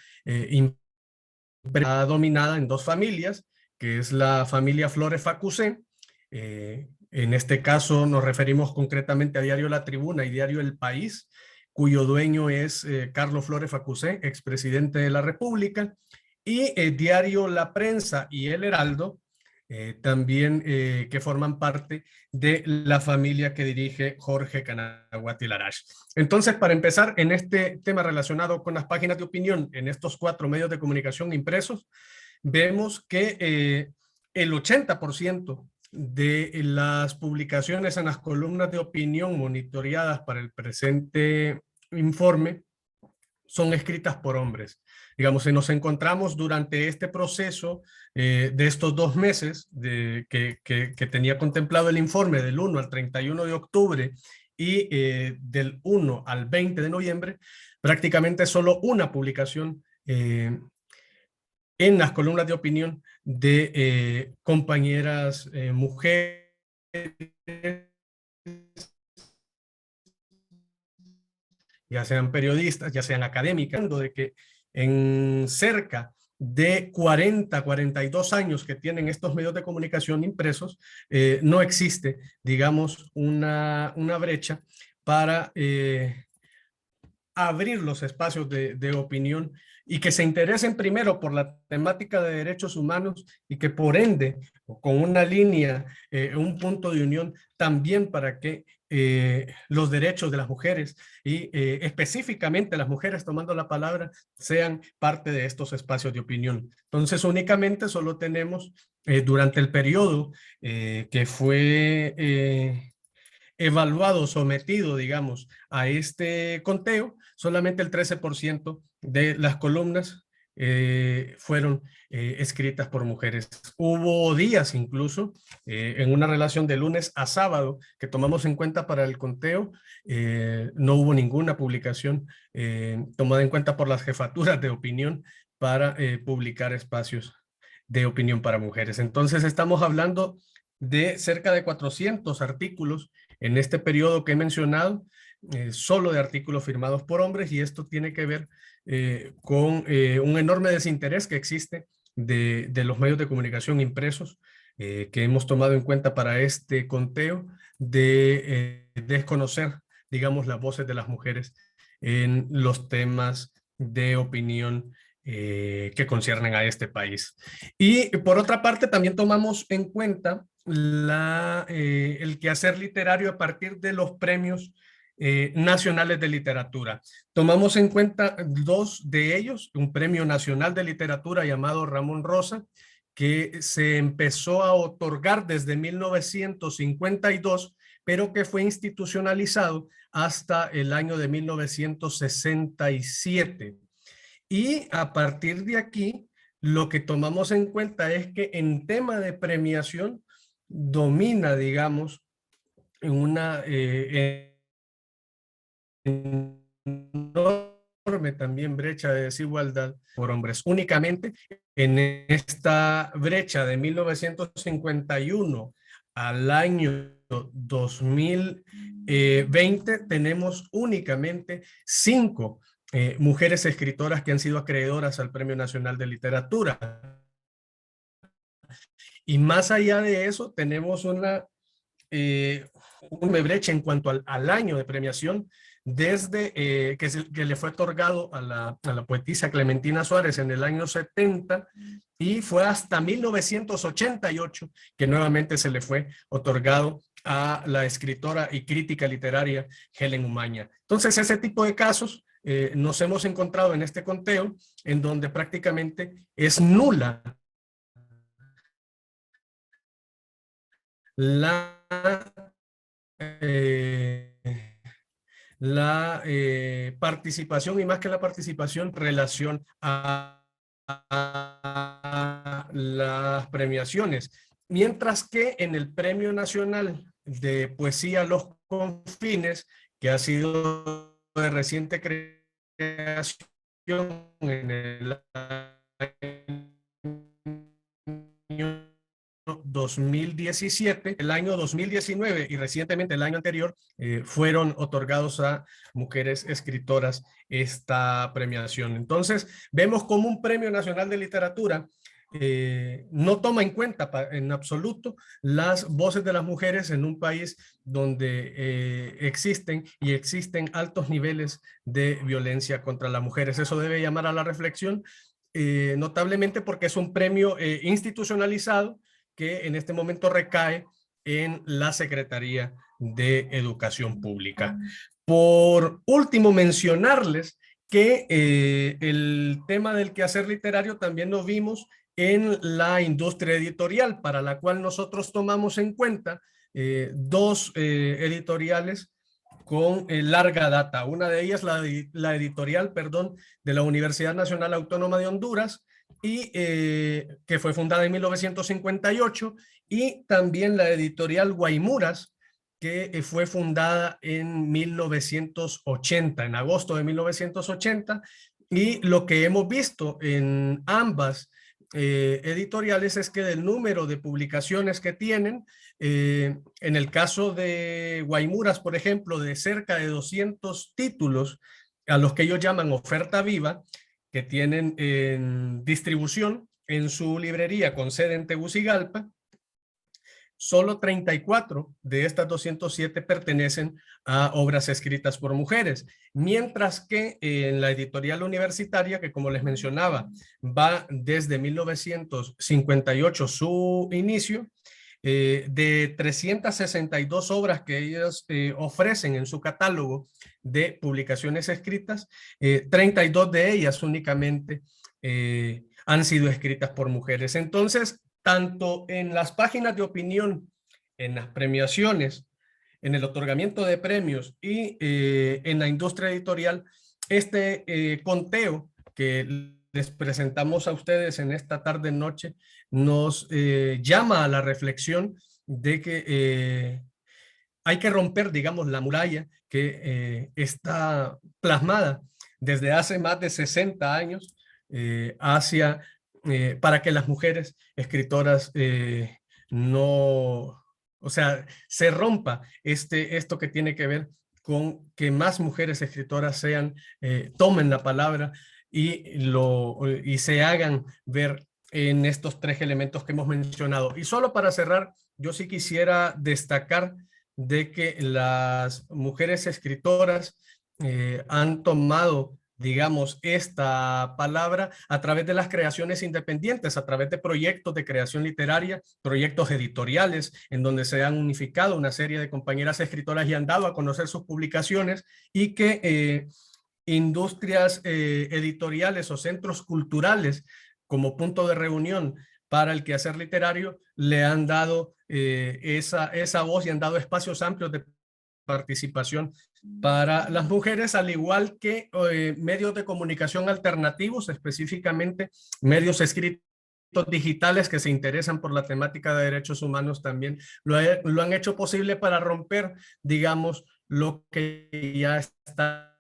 dominada en 2 familias, que es la familia Flores Facusé. En este caso nos referimos concretamente a Diario La Tribuna y Diario El País, cuyo dueño es Carlos Flores Facusé, expresidente de la República, y Diario La Prensa y El Heraldo, también que forman parte de la familia que dirige Jorge Canaguati Larash. Entonces, para empezar en este tema relacionado con las páginas de opinión en estos 4 medios de comunicación impresos, vemos que el 80% de las publicaciones en las columnas de opinión monitoreadas para el presente informe son escritas por hombres. Digamos, si nos encontramos durante este proceso de estos 2 meses que tenía contemplado el informe del 1 al 31 de octubre y del 1 al 20 de noviembre, prácticamente solo una publicación en las columnas de opinión de compañeras mujeres, ya sean periodistas, ya sean académicas, de que en cerca de 42 años que tienen estos medios de comunicación impresos, no existe, digamos, una brecha para abrir los espacios de opinión y que se interesen primero por la temática de derechos humanos y que por ende, con una línea, un punto de unión también para que los derechos de las mujeres y específicamente las mujeres tomando la palabra sean parte de estos espacios de opinión. Entonces únicamente solo tenemos durante el periodo que fue evaluado, sometido, digamos, a este conteo, solamente el 13% de las columnas fueron escritas por mujeres. Hubo días incluso, en una relación de lunes a sábado, que tomamos en cuenta para el conteo, no hubo ninguna publicación tomada en cuenta por las jefaturas de opinión para publicar espacios de opinión para mujeres. Entonces estamos hablando de cerca de 400 artículos en este periodo que he mencionado, solo de artículos firmados por hombres, y esto tiene que ver con un enorme desinterés que existe de los medios de comunicación impresos que hemos tomado en cuenta para este conteo, de desconocer, digamos, las voces de las mujeres en los temas de opinión que conciernen a este país. Y por otra parte, también tomamos en cuenta el quehacer literario a partir de los premios nacionales de literatura. Tomamos en cuenta dos de ellos, un premio nacional de literatura llamado Ramón Rosa, que se empezó a otorgar desde 1952, pero que fue institucionalizado hasta el año de 1967. Y a partir de aquí, lo que tomamos en cuenta es que en tema de premiación domina, digamos, una enorme también brecha de desigualdad por hombres. Únicamente en esta brecha de 1951 al año 2020 tenemos únicamente 5 mujeres escritoras que han sido acreedoras al Premio Nacional de Literatura. Y más allá de eso, tenemos una brecha en cuanto al año de premiación, desde que le fue otorgado a la poetisa Clementina Suárez en el año 70, y fue hasta 1988 que nuevamente se le fue otorgado a la escritora y crítica literaria Helen Umaña. Entonces, ese tipo de casos nos hemos encontrado en este conteo, en donde prácticamente es nula la participación, y más que la participación, relación a las premiaciones. Mientras que en el Premio Nacional de Poesía Los Confines, que ha sido de reciente creación en el año 2017, el año 2019 y recientemente el año anterior fueron otorgados a mujeres escritoras esta premiación. Entonces, vemos como un Premio Nacional de Literatura no toma en cuenta en absoluto las voces de las mujeres en un país donde existen altos niveles de violencia contra las mujeres. Eso debe llamar a la reflexión, notablemente porque es un premio institucionalizado que en este momento recae en la Secretaría de Educación Pública. Por último, mencionarles que el tema del quehacer literario también lo vimos en la industria editorial, para la cual nosotros tomamos en cuenta 2 editoriales con larga data. Una de ellas, la editorial, de la Universidad Nacional Autónoma de Honduras, y que fue fundada en 1958, y también la editorial Guaymuras, que fue fundada en 1980, en agosto de 1980, y lo que hemos visto en ambas editoriales es que del número de publicaciones que tienen, en el caso de Guaymuras, por ejemplo, de cerca de 200 títulos a los que ellos llaman oferta viva, que tienen en distribución en su librería con sede en Tegucigalpa, solo 34 de estas 207 pertenecen a obras escritas por mujeres, mientras que en la editorial universitaria, que como les mencionaba, va desde 1958 su inicio, de 362 obras que ellos ofrecen en su catálogo de publicaciones escritas, 32 de ellas únicamente han sido escritas por mujeres. Entonces, tanto en las páginas de opinión, en las premiaciones, en el otorgamiento de premios y en la industria editorial, este conteo que les presentamos a ustedes en esta tarde-noche nos llama a la reflexión de que hay que romper, digamos, la muralla que está plasmada desde hace más de 60 años para que las mujeres escritoras no, o sea, se rompa esto que tiene que ver con que más mujeres escritoras tomen la palabra y se hagan ver en estos tres elementos que hemos mencionado. Y solo para cerrar, yo sí quisiera destacar de que las mujeres escritoras han tomado, digamos, esta palabra a través de las creaciones independientes, a través de proyectos de creación literaria, proyectos editoriales, en donde se han unificado una serie de compañeras escritoras y han dado a conocer sus publicaciones, y que industrias editoriales o centros culturales como punto de reunión para el quehacer literario le han dado esa voz y han dado espacios amplios de participación para las mujeres, al igual que medios de comunicación alternativos, específicamente medios escritos digitales que se interesan por la temática de derechos humanos también lo han hecho posible para romper, digamos, lo que ya está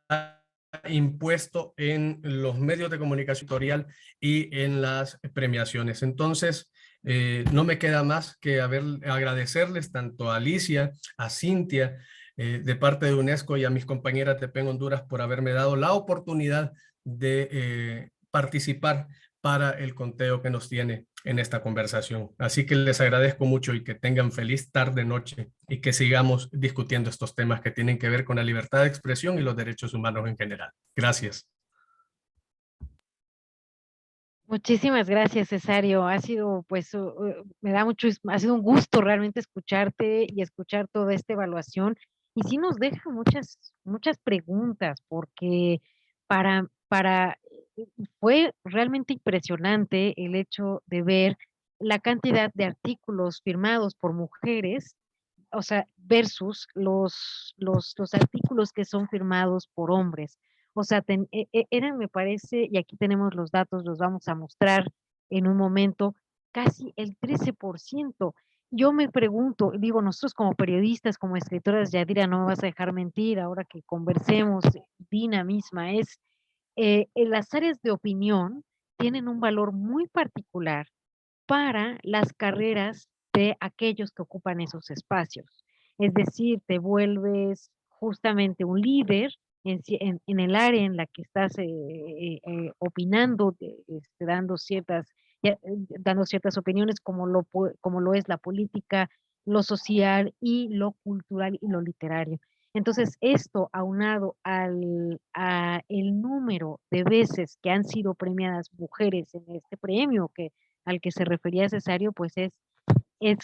impuesto en los medios de comunicación editorial y en las premiaciones. Entonces, no me queda más que agradecerles tanto a Alicia, a Cintia, de parte de UNESCO, y a mis compañeras de PEN Honduras por haberme dado la oportunidad de participar para el conteo que nos tiene en esta conversación. Así que les agradezco mucho y que tengan feliz tarde, noche, y que sigamos discutiendo estos temas que tienen que ver con la libertad de expresión y los derechos humanos en general. Gracias. Muchísimas gracias, Cesario. Ha sido, pues, me da mucho, ha sido un gusto realmente escucharte y escuchar toda esta evaluación. Y sí nos deja muchas preguntas, porque para, fue realmente impresionante el hecho de ver la cantidad de artículos firmados por mujeres, o sea, versus los artículos que son firmados por hombres. O sea, eran, me parece, y aquí tenemos los datos, los vamos a mostrar en un momento, casi el 13%. Yo me pregunto, digo, nosotros como periodistas, como escritoras, Yadira, no me vas a dejar mentir, ahora que conversemos, Dina misma, en las áreas de opinión tienen un valor muy particular para las carreras de aquellos que ocupan esos espacios. Es decir, te vuelves justamente un líder en el área en la que estás opinando, dando ciertas opiniones como lo es la política, lo social y lo cultural y lo literario. Entonces, esto aunado a el número de veces que han sido premiadas mujeres en este premio, al que se refería Cesario, pues es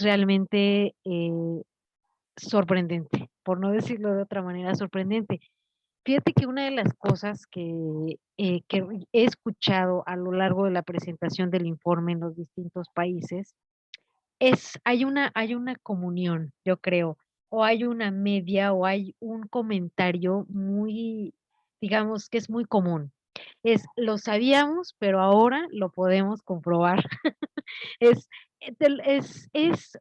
realmente sorprendente, por no decirlo de otra manera, sorprendente. Fíjate que una de las cosas que he escuchado a lo largo de la presentación del informe en los distintos países hay una comunión, yo creo, o hay una media, o hay un comentario muy, digamos, que es muy común. Lo sabíamos, pero ahora lo podemos comprobar. Es, es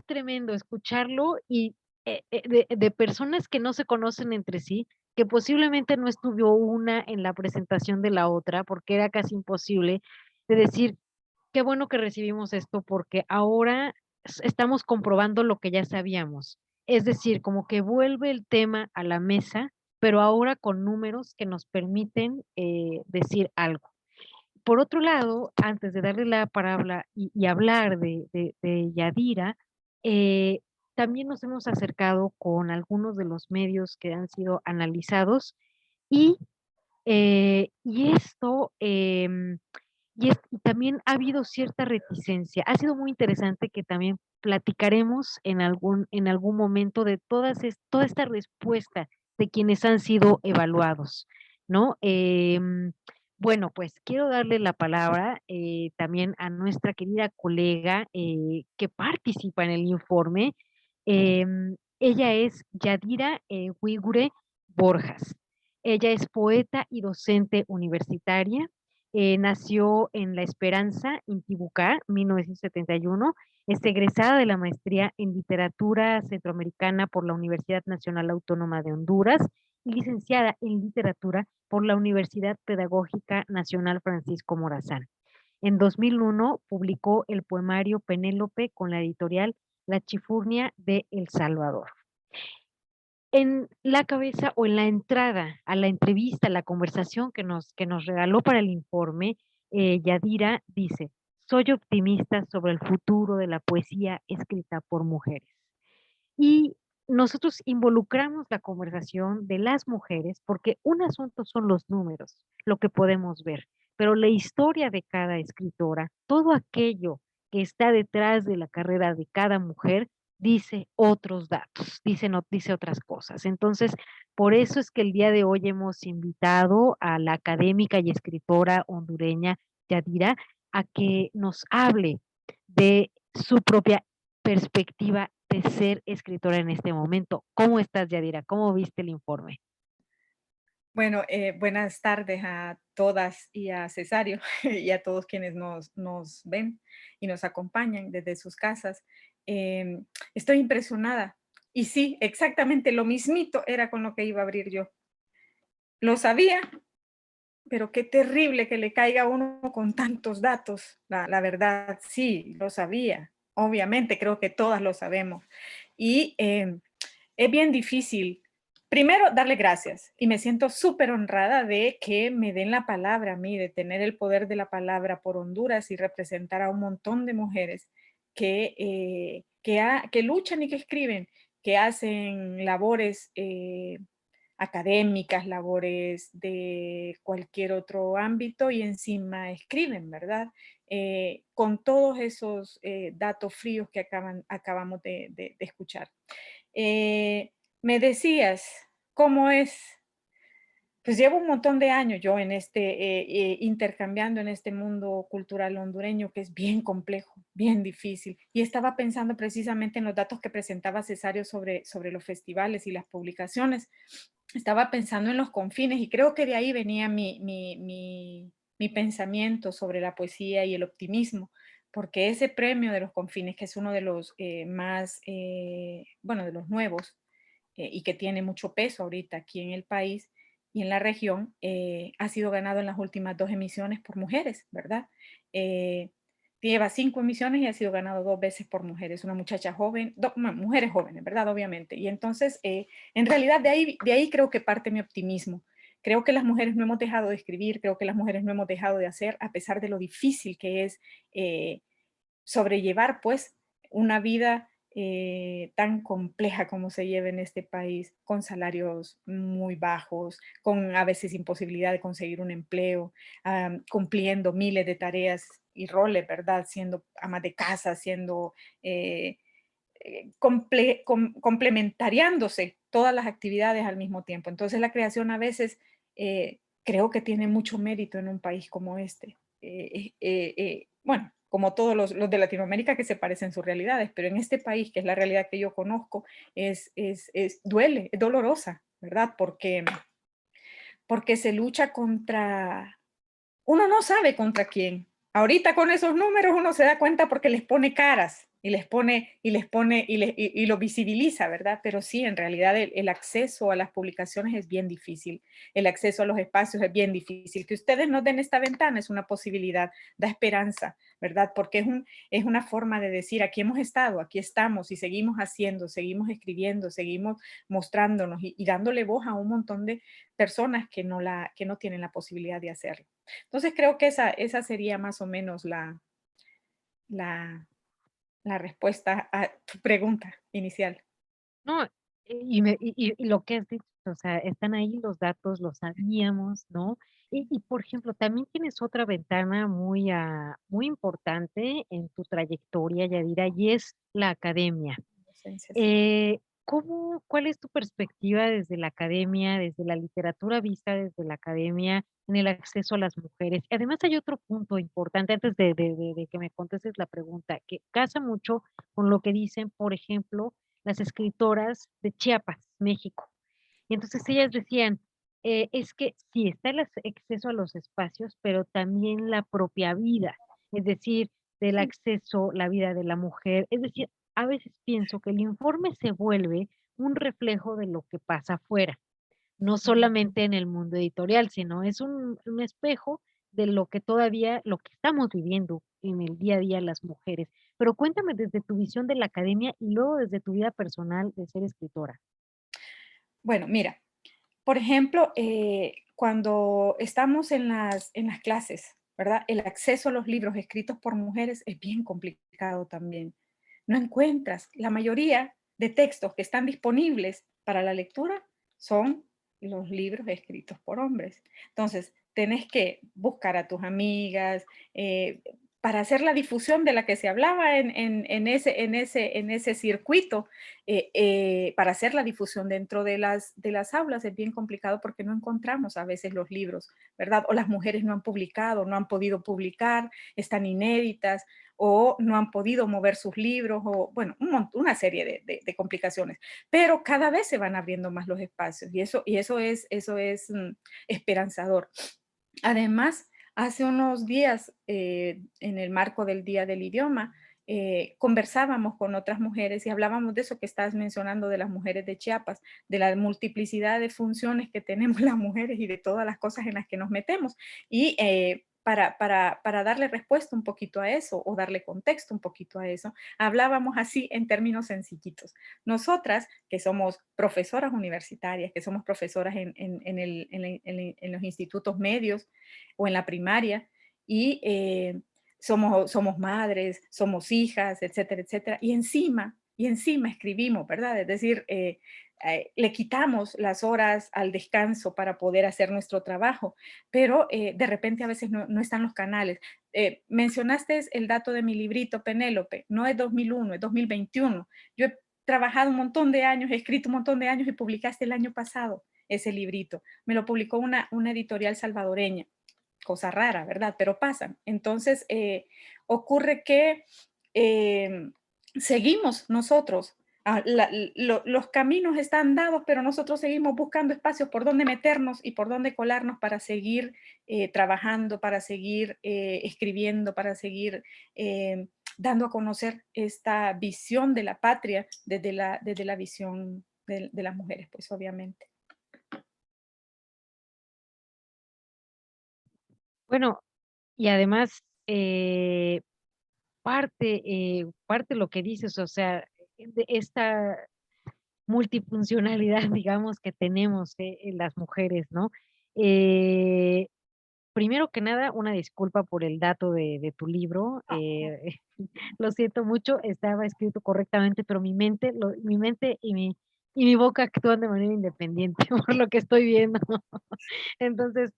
tremendo escucharlo y de personas que no se conocen entre sí, que posiblemente no estuvo una en la presentación de la otra, porque era casi imposible, de decir, qué bueno que recibimos esto, porque ahora estamos comprobando lo que ya sabíamos. Es decir, como que vuelve el tema a la mesa, pero ahora con números que nos permiten decir algo. Por otro lado, antes de darle la palabra y hablar de Yadira, eh, también nos hemos acercado con algunos de los medios que han sido analizados y, y esto, y también ha habido cierta reticencia. Ha sido muy interesante que también platicaremos en algún momento de toda esta respuesta de quienes han sido evaluados, ¿no? Bueno, pues quiero darle la palabra también a nuestra querida colega que participa en el informe. Ella es Yadira Huigure Borjas. Ella es poeta y docente universitaria. Nació en La Esperanza, Intibucá, 1971. Es egresada de la maestría en literatura centroamericana por la Universidad Nacional Autónoma de Honduras y licenciada en literatura por la Universidad Pedagógica Nacional Francisco Morazán. En 2001 publicó el poemario Penélope con la editorial La Chifurnia de El Salvador. En la cabeza o en la entrada a la entrevista, a la conversación que nos regaló para el informe, Yadira dice, soy optimista sobre el futuro de la poesía escrita por mujeres. Y nosotros involucramos la conversación de las mujeres porque un asunto son los números, lo que podemos ver, pero la historia de cada escritora, todo aquello que está detrás de la carrera de cada mujer, dice otros datos, dice otras cosas. Entonces, por eso es que el día de hoy hemos invitado a la académica y escritora hondureña Yadira a que nos hable de su propia perspectiva de ser escritora en este momento. ¿Cómo estás, Yadira? ¿Cómo viste el informe? Bueno, buenas tardes a todas y a Cesario y a todos quienes nos ven y nos acompañan desde sus casas. Estoy impresionada. Y sí, exactamente lo mismito era con lo que iba a abrir yo. Lo sabía, pero qué terrible que le caiga a uno con tantos datos. La verdad, sí, lo sabía. Obviamente, creo que todas lo sabemos. Y es bien difícil. Primero, darle gracias. Y me siento súper honrada de que me den la palabra a mí, de tener el poder de la palabra por Honduras y representar a un montón de mujeres que luchan y que escriben, que hacen labores académicas, labores de cualquier otro ámbito y encima escriben, ¿verdad? Con todos esos datos fríos que acabamos de escuchar. Me decías, ¿cómo es? Pues llevo un montón de años yo en intercambiando en este mundo cultural hondureño que es bien complejo, bien difícil. Y estaba pensando precisamente en los datos que presentaba Cesario sobre los festivales y las publicaciones. Estaba pensando en los confines y creo que de ahí venía mi pensamiento sobre la poesía y el optimismo, porque ese premio de los confines, que es uno de los más, bueno, de los nuevos y que tiene mucho peso ahorita aquí en el país, y en la región ha sido ganado en las últimas 2 emisiones por mujeres, ¿verdad? Lleva 5 emisiones y ha sido ganado 2 veces por mujeres, una muchacha joven, mujeres jóvenes, ¿verdad? Obviamente. Y entonces, en realidad, de ahí creo que parte mi optimismo. Creo que las mujeres no hemos dejado de escribir, creo que las mujeres no hemos dejado de hacer, a pesar de lo difícil que es sobrellevar, pues, una vida tan compleja como se lleva en este país, con salarios muy bajos, con a veces imposibilidad de conseguir un empleo, cumpliendo miles de tareas y roles, ¿verdad? Siendo ama de casa, siendo complementariándose todas las actividades al mismo tiempo. Entonces la creación a veces creo que tiene mucho mérito en un país como este. Bueno, como todos los de Latinoamérica que se parecen sus realidades, pero en este país, que es la realidad que yo conozco, duele, es dolorosa, ¿verdad? Porque se lucha contra, uno no sabe contra quién. Ahorita con esos números uno se da cuenta porque les pone caras y y lo visibiliza, ¿verdad? Pero sí, en realidad el acceso a las publicaciones es bien difícil, el acceso a los espacios es bien difícil. Que ustedes nos den esta ventana es una posibilidad, da esperanza, ¿verdad? Porque es una forma de decir, aquí hemos estado, aquí estamos y seguimos haciendo, seguimos escribiendo, seguimos mostrándonos y dándole voz a un montón de personas que no tienen la posibilidad de hacerlo. Entonces creo que esa sería más o menos la, la respuesta a tu pregunta inicial. No, y lo que has dicho, o sea, están ahí los datos, lo sabíamos, ¿no? Y, por ejemplo, también tienes otra ventana muy importante en tu trayectoria, Yadira, y es la academia. Docencia, sí. ¿Cuál es tu perspectiva desde la academia, desde la literatura vista desde la academia, en el acceso a las mujeres? Además, hay otro punto importante antes de que me contestes la pregunta, que casa mucho con lo que dicen, por ejemplo, las escritoras de Chiapas, México. Y entonces ellas decían, es que sí, está el acceso a los espacios, pero también la propia vida, es decir, del Sí. acceso, la vida de la mujer. Es decir, a veces pienso que el informe se vuelve un reflejo de lo que pasa afuera, no solamente en el mundo editorial, sino es un espejo de lo que todavía, lo que estamos viviendo en el día a día las mujeres. Pero cuéntame desde tu visión de la academia y luego desde tu vida personal de ser escritora. Bueno, mira, por ejemplo, cuando estamos en las clases ¿verdad? El acceso a los libros escritos por mujeres es bien complicado también. No encuentras, la mayoría de textos que están disponibles para la lectura son los libros escritos por hombres. Entonces, tenés que buscar a tus amigas, para hacer la difusión de la que se hablaba en ese circuito, para hacer la difusión dentro de las aulas es bien complicado porque no encontramos a veces los libros, ¿verdad? O las mujeres no han publicado, no han podido publicar, están inéditas o no han podido mover sus libros, o bueno, una serie de complicaciones. Pero cada vez se van abriendo más los espacios y eso es esperanzador. Además, hace unos días, en el marco del Día del Idioma, conversábamos con otras mujeres y hablábamos de eso que estás mencionando de las mujeres de Chiapas, de la multiplicidad de funciones que tenemos las mujeres y de todas las cosas en las que nos metemos. Y para darle respuesta un poquito a eso o darle contexto un poquito a eso, hablábamos así en términos sencillitos. Nosotras, que somos profesoras universitarias, que somos profesoras en los institutos medios o en la primaria, y somos madres, somos hijas, etcétera, etcétera, y encima escribimos, ¿verdad? Es decir, le quitamos las horas al descanso para poder hacer nuestro trabajo, pero de repente a veces no están los canales. Mencionaste el dato de mi librito, Penélope, no es 2001, es 2021. Yo he trabajado un montón de años, he escrito un montón de años y publicaste el año pasado ese librito. Me lo publicó una editorial salvadoreña. Cosa rara, ¿verdad? Pero pasan. Entonces, ocurre que seguimos nosotros. Los caminos están dados, pero nosotros seguimos buscando espacios por donde meternos y por donde colarnos para seguir trabajando, para seguir escribiendo, para seguir dando a conocer esta visión de la patria desde la visión de las mujeres, pues obviamente. Bueno, y además, parte de lo que dices, o sea, de esta multifuncionalidad, digamos, que tenemos en las mujeres, ¿no? Eh, Primero que nada, una disculpa por el dato de tu libro. Lo siento mucho, estaba escrito correctamente, pero mi mente y mi boca actúan de manera independiente por lo que estoy viendo. Entonces,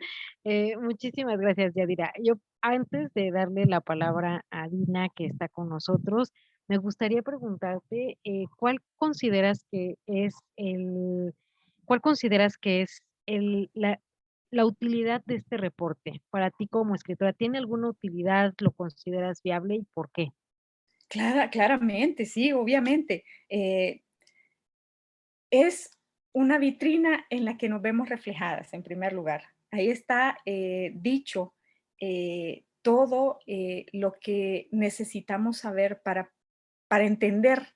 muchísimas gracias, Yadira. Yo, antes de darle la palabra a Dina, que está con nosotros, me gustaría preguntarte, ¿cuál consideras que es la utilidad de este reporte para ti como escritora? ¿Tiene alguna utilidad? ¿Lo consideras viable y por qué? Claramente, sí, obviamente. Es una vitrina en la que nos vemos reflejadas, en primer lugar. Ahí está dicho todo lo que necesitamos saber para entender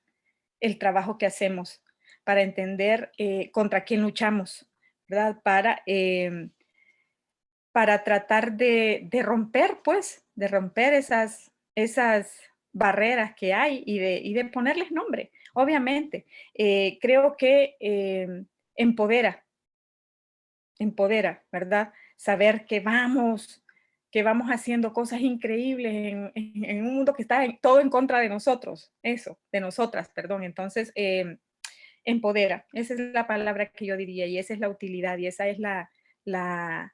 el trabajo que hacemos, para entender contra quién luchamos, ¿verdad? Para tratar de romper, pues, de romper esas barreras que hay y de ponerles nombre, obviamente. Creo que empodera, ¿verdad? Saber que vamos haciendo cosas increíbles en un mundo que está todo en contra de nosotros, de nosotras, perdón. Entonces, empodera, esa es la palabra que yo diría, y esa es la utilidad, y esa es la la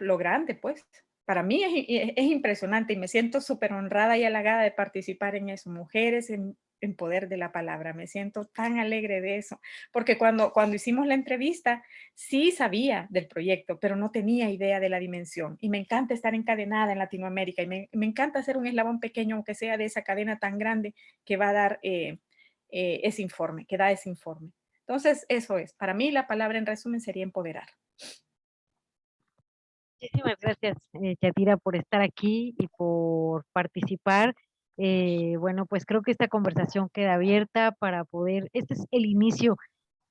lo grande, pues. Para mí es impresionante y me siento súper honrada y halagada de participar en eso, mujeres en poder de la palabra. Me siento tan alegre de eso, porque cuando hicimos la entrevista, sí sabía del proyecto, pero no tenía idea de la dimensión. Y me encanta estar encadenada en Latinoamérica y me encanta ser un eslabón pequeño, aunque sea de esa cadena tan grande que va a dar ese informe, que da ese informe. Entonces, eso es. Para mí, la palabra en resumen sería empoderar. Muchísimas gracias, Yadira, por estar aquí y por participar. Bueno, pues creo que esta conversación queda abierta para poder, este es el inicio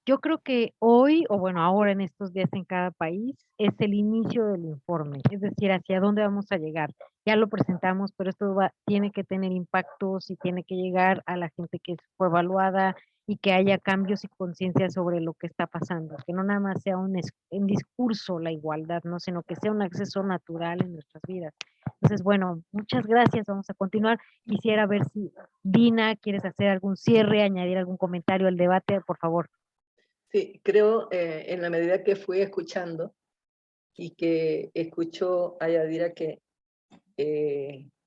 Yo creo que hoy, o bueno, ahora en estos días en cada país, es el inicio del informe, es decir, hacia dónde vamos a llegar. Ya lo presentamos, pero esto tiene que tener impactos y tiene que llegar a la gente que fue evaluada y que haya cambios y conciencia sobre lo que está pasando, que no nada más sea un discurso la igualdad, ¿no? Sino que sea un acceso natural en nuestras vidas. Entonces, bueno, muchas gracias, vamos a continuar. Quisiera ver si Dina, ¿quieres hacer algún cierre, añadir algún comentario al debate? Por favor. Sí, creo en la medida que fui escuchando y que escucho a Yadira que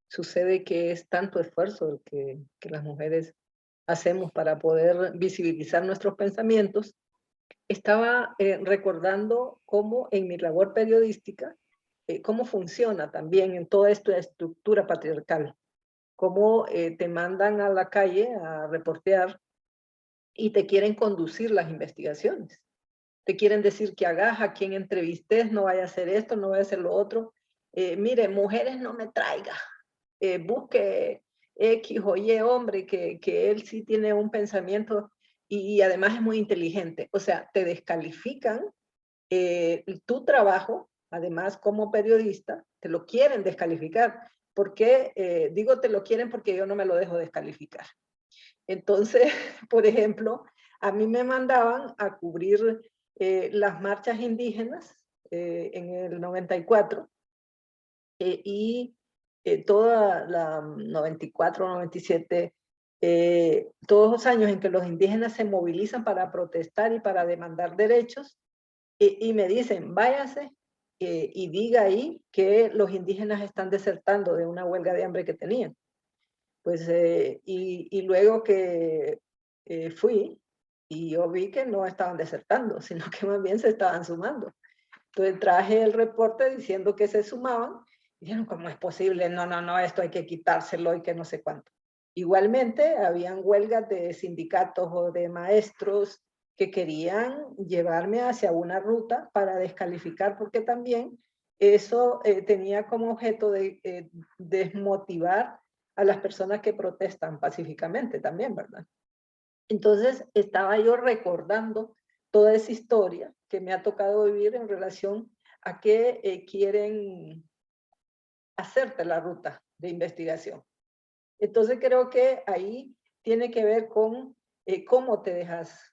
sucede que es tanto esfuerzo el que las mujeres hacemos para poder visibilizar nuestros pensamientos, estaba recordando cómo en mi labor periodística, cómo funciona también en toda esta estructura patriarcal, cómo te mandan a la calle a reportear y te quieren conducir las investigaciones. Te quieren decir que hagas, a quien entrevistes, no vaya a hacer esto, no vaya a hacer lo otro. Mire, mujeres no me traiga. Busque X o Y hombre que él sí tiene un pensamiento y además es muy inteligente. O sea, te descalifican tu trabajo, además como periodista, te lo quieren descalificar. ¿Por qué? Digo te lo quieren porque yo no me lo dejo descalificar. Entonces, por ejemplo, a mí me mandaban a cubrir las marchas indígenas en el 94 y toda la 94, 97, todos los años en que los indígenas se movilizan para protestar y para demandar derechos, y me dicen, váyase y diga ahí que los indígenas están desertando de una huelga de hambre que tenían. Pues, y luego que fui, y yo vi que no estaban desertando, sino que más bien se estaban sumando. Entonces traje el reporte diciendo que se sumaban, y dijeron, ¿cómo es posible? No, no, no, esto hay que quitárselo y que no sé cuánto. Igualmente, habían huelgas de sindicatos o de maestros que querían llevarme hacia una ruta para descalificar, porque también eso tenía como objeto de desmotivar a las personas que protestan pacíficamente también, ¿verdad? Entonces estaba yo recordando toda esa historia que me ha tocado vivir en relación a que quieren hacerte la ruta de investigación. Entonces creo que ahí tiene que ver con cómo te dejas,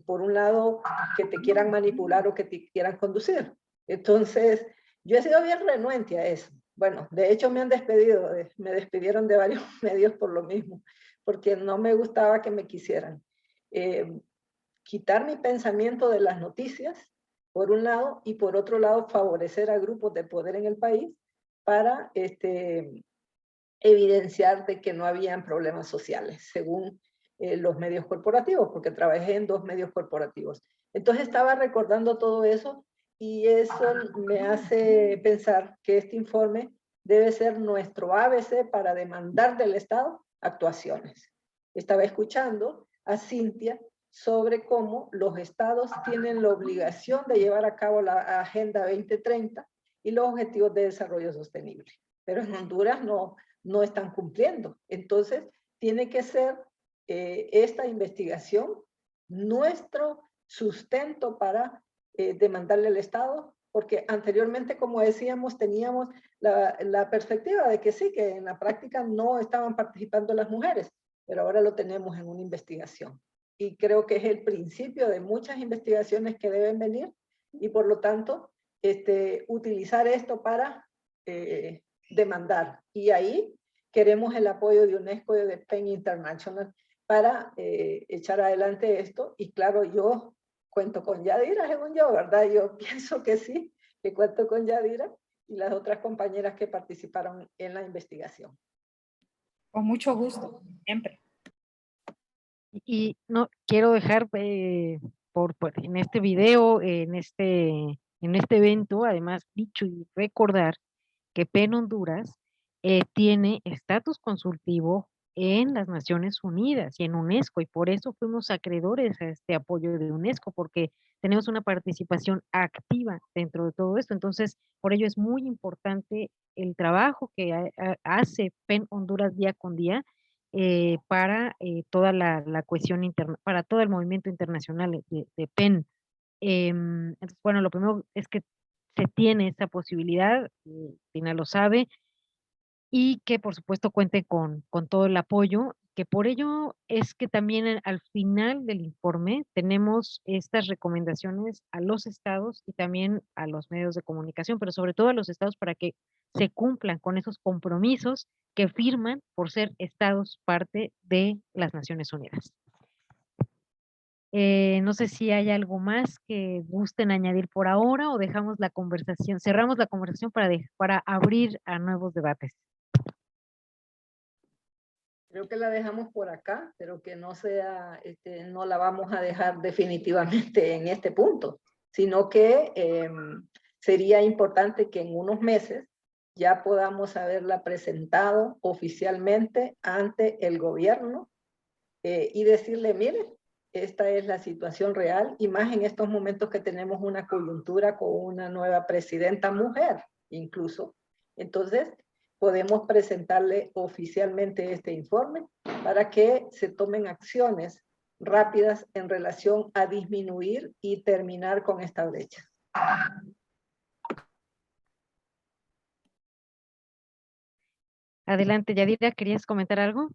por un lado, que te quieran manipular o que te quieran conducir. Entonces, yo he sido bien renuente a eso. Bueno, de hecho me han despedido, me despidieron de varios medios por lo mismo, porque no me gustaba que me quisieran. Quitar mi pensamiento de las noticias, por un lado, y por otro lado, favorecer a grupos de poder en el país para evidenciar de que no habían problemas sociales, según los medios corporativos, porque trabajé en 2 medios corporativos. Entonces estaba recordando todo eso y eso me hace pensar que este informe debe ser nuestro ABC para demandar del Estado actuaciones. Estaba escuchando a Cintia sobre cómo los estados tienen la obligación de llevar a cabo la Agenda 2030 y los Objetivos de Desarrollo Sostenible. Pero en Honduras no están cumpliendo. Entonces, tiene que ser esta investigación nuestro sustento para demandarle al Estado, porque anteriormente, como decíamos, teníamos la perspectiva de que sí, que en la práctica no estaban participando las mujeres, pero ahora lo tenemos en una investigación. Y creo que es el principio de muchas investigaciones que deben venir y por lo tanto, utilizar esto para demandar. Y ahí queremos el apoyo de UNESCO y de PEN International para echar adelante esto. Y claro, yo cuento con Yadira, según yo, ¿verdad? Yo pienso que sí, que cuento con Yadira y las otras compañeras que participaron en la investigación. Con mucho gusto, siempre. Y no quiero dejar en este video, en este evento, además dicho y recordar que PEN Honduras tiene estatus consultivo en las Naciones Unidas y en UNESCO, y por eso fuimos acreedores a este apoyo de UNESCO, porque tenemos una participación activa dentro de todo esto. Entonces, por ello es muy importante el trabajo que hace PEN Honduras día con día, para toda la cohesión interna, para todo el movimiento internacional de PEN. Entonces, bueno, lo primero es que se tiene esta posibilidad, Tina lo sabe, y que por supuesto cuente con todo el apoyo, que por ello es que también al final del informe tenemos estas recomendaciones a los estados y también a los medios de comunicación, pero sobre todo a los estados para que se cumplan con esos compromisos que firman por ser estados parte de las Naciones Unidas. No sé si hay algo más que gusten añadir por ahora o dejamos la conversación, cerramos la conversación para abrir a nuevos debates. Creo que la dejamos por acá, pero que no sea, no la vamos a dejar definitivamente en este punto, sino que sería importante que en unos meses ya podamos haberla presentado oficialmente ante el gobierno y decirle, mire, esta es la situación real, y más en estos momentos que tenemos una coyuntura con una nueva presidenta mujer, incluso. Entonces, podemos presentarle oficialmente este informe para que se tomen acciones rápidas en relación a disminuir y terminar con esta brecha. Adelante, Yadira, ¿querías comentar algo?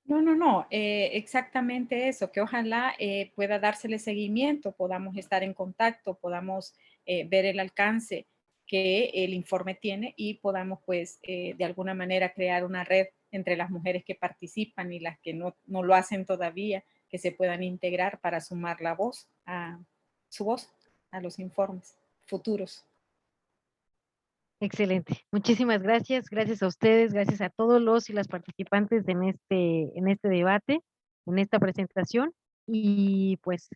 No, exactamente eso, que ojalá pueda dársele seguimiento, podamos estar en contacto, podamos ver el alcance que el informe tiene y podamos pues de alguna manera crear una red entre las mujeres que participan y las que no lo hacen todavía, que se puedan integrar para sumar su voz a los informes futuros. Excelente. Muchísimas gracias. Gracias a ustedes, gracias a todos los y las participantes en este debate, en esta presentación. Y pues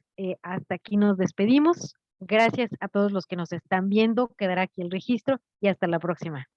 hasta aquí nos despedimos. Gracias a todos los que nos están viendo. Quedará aquí el registro y hasta la próxima.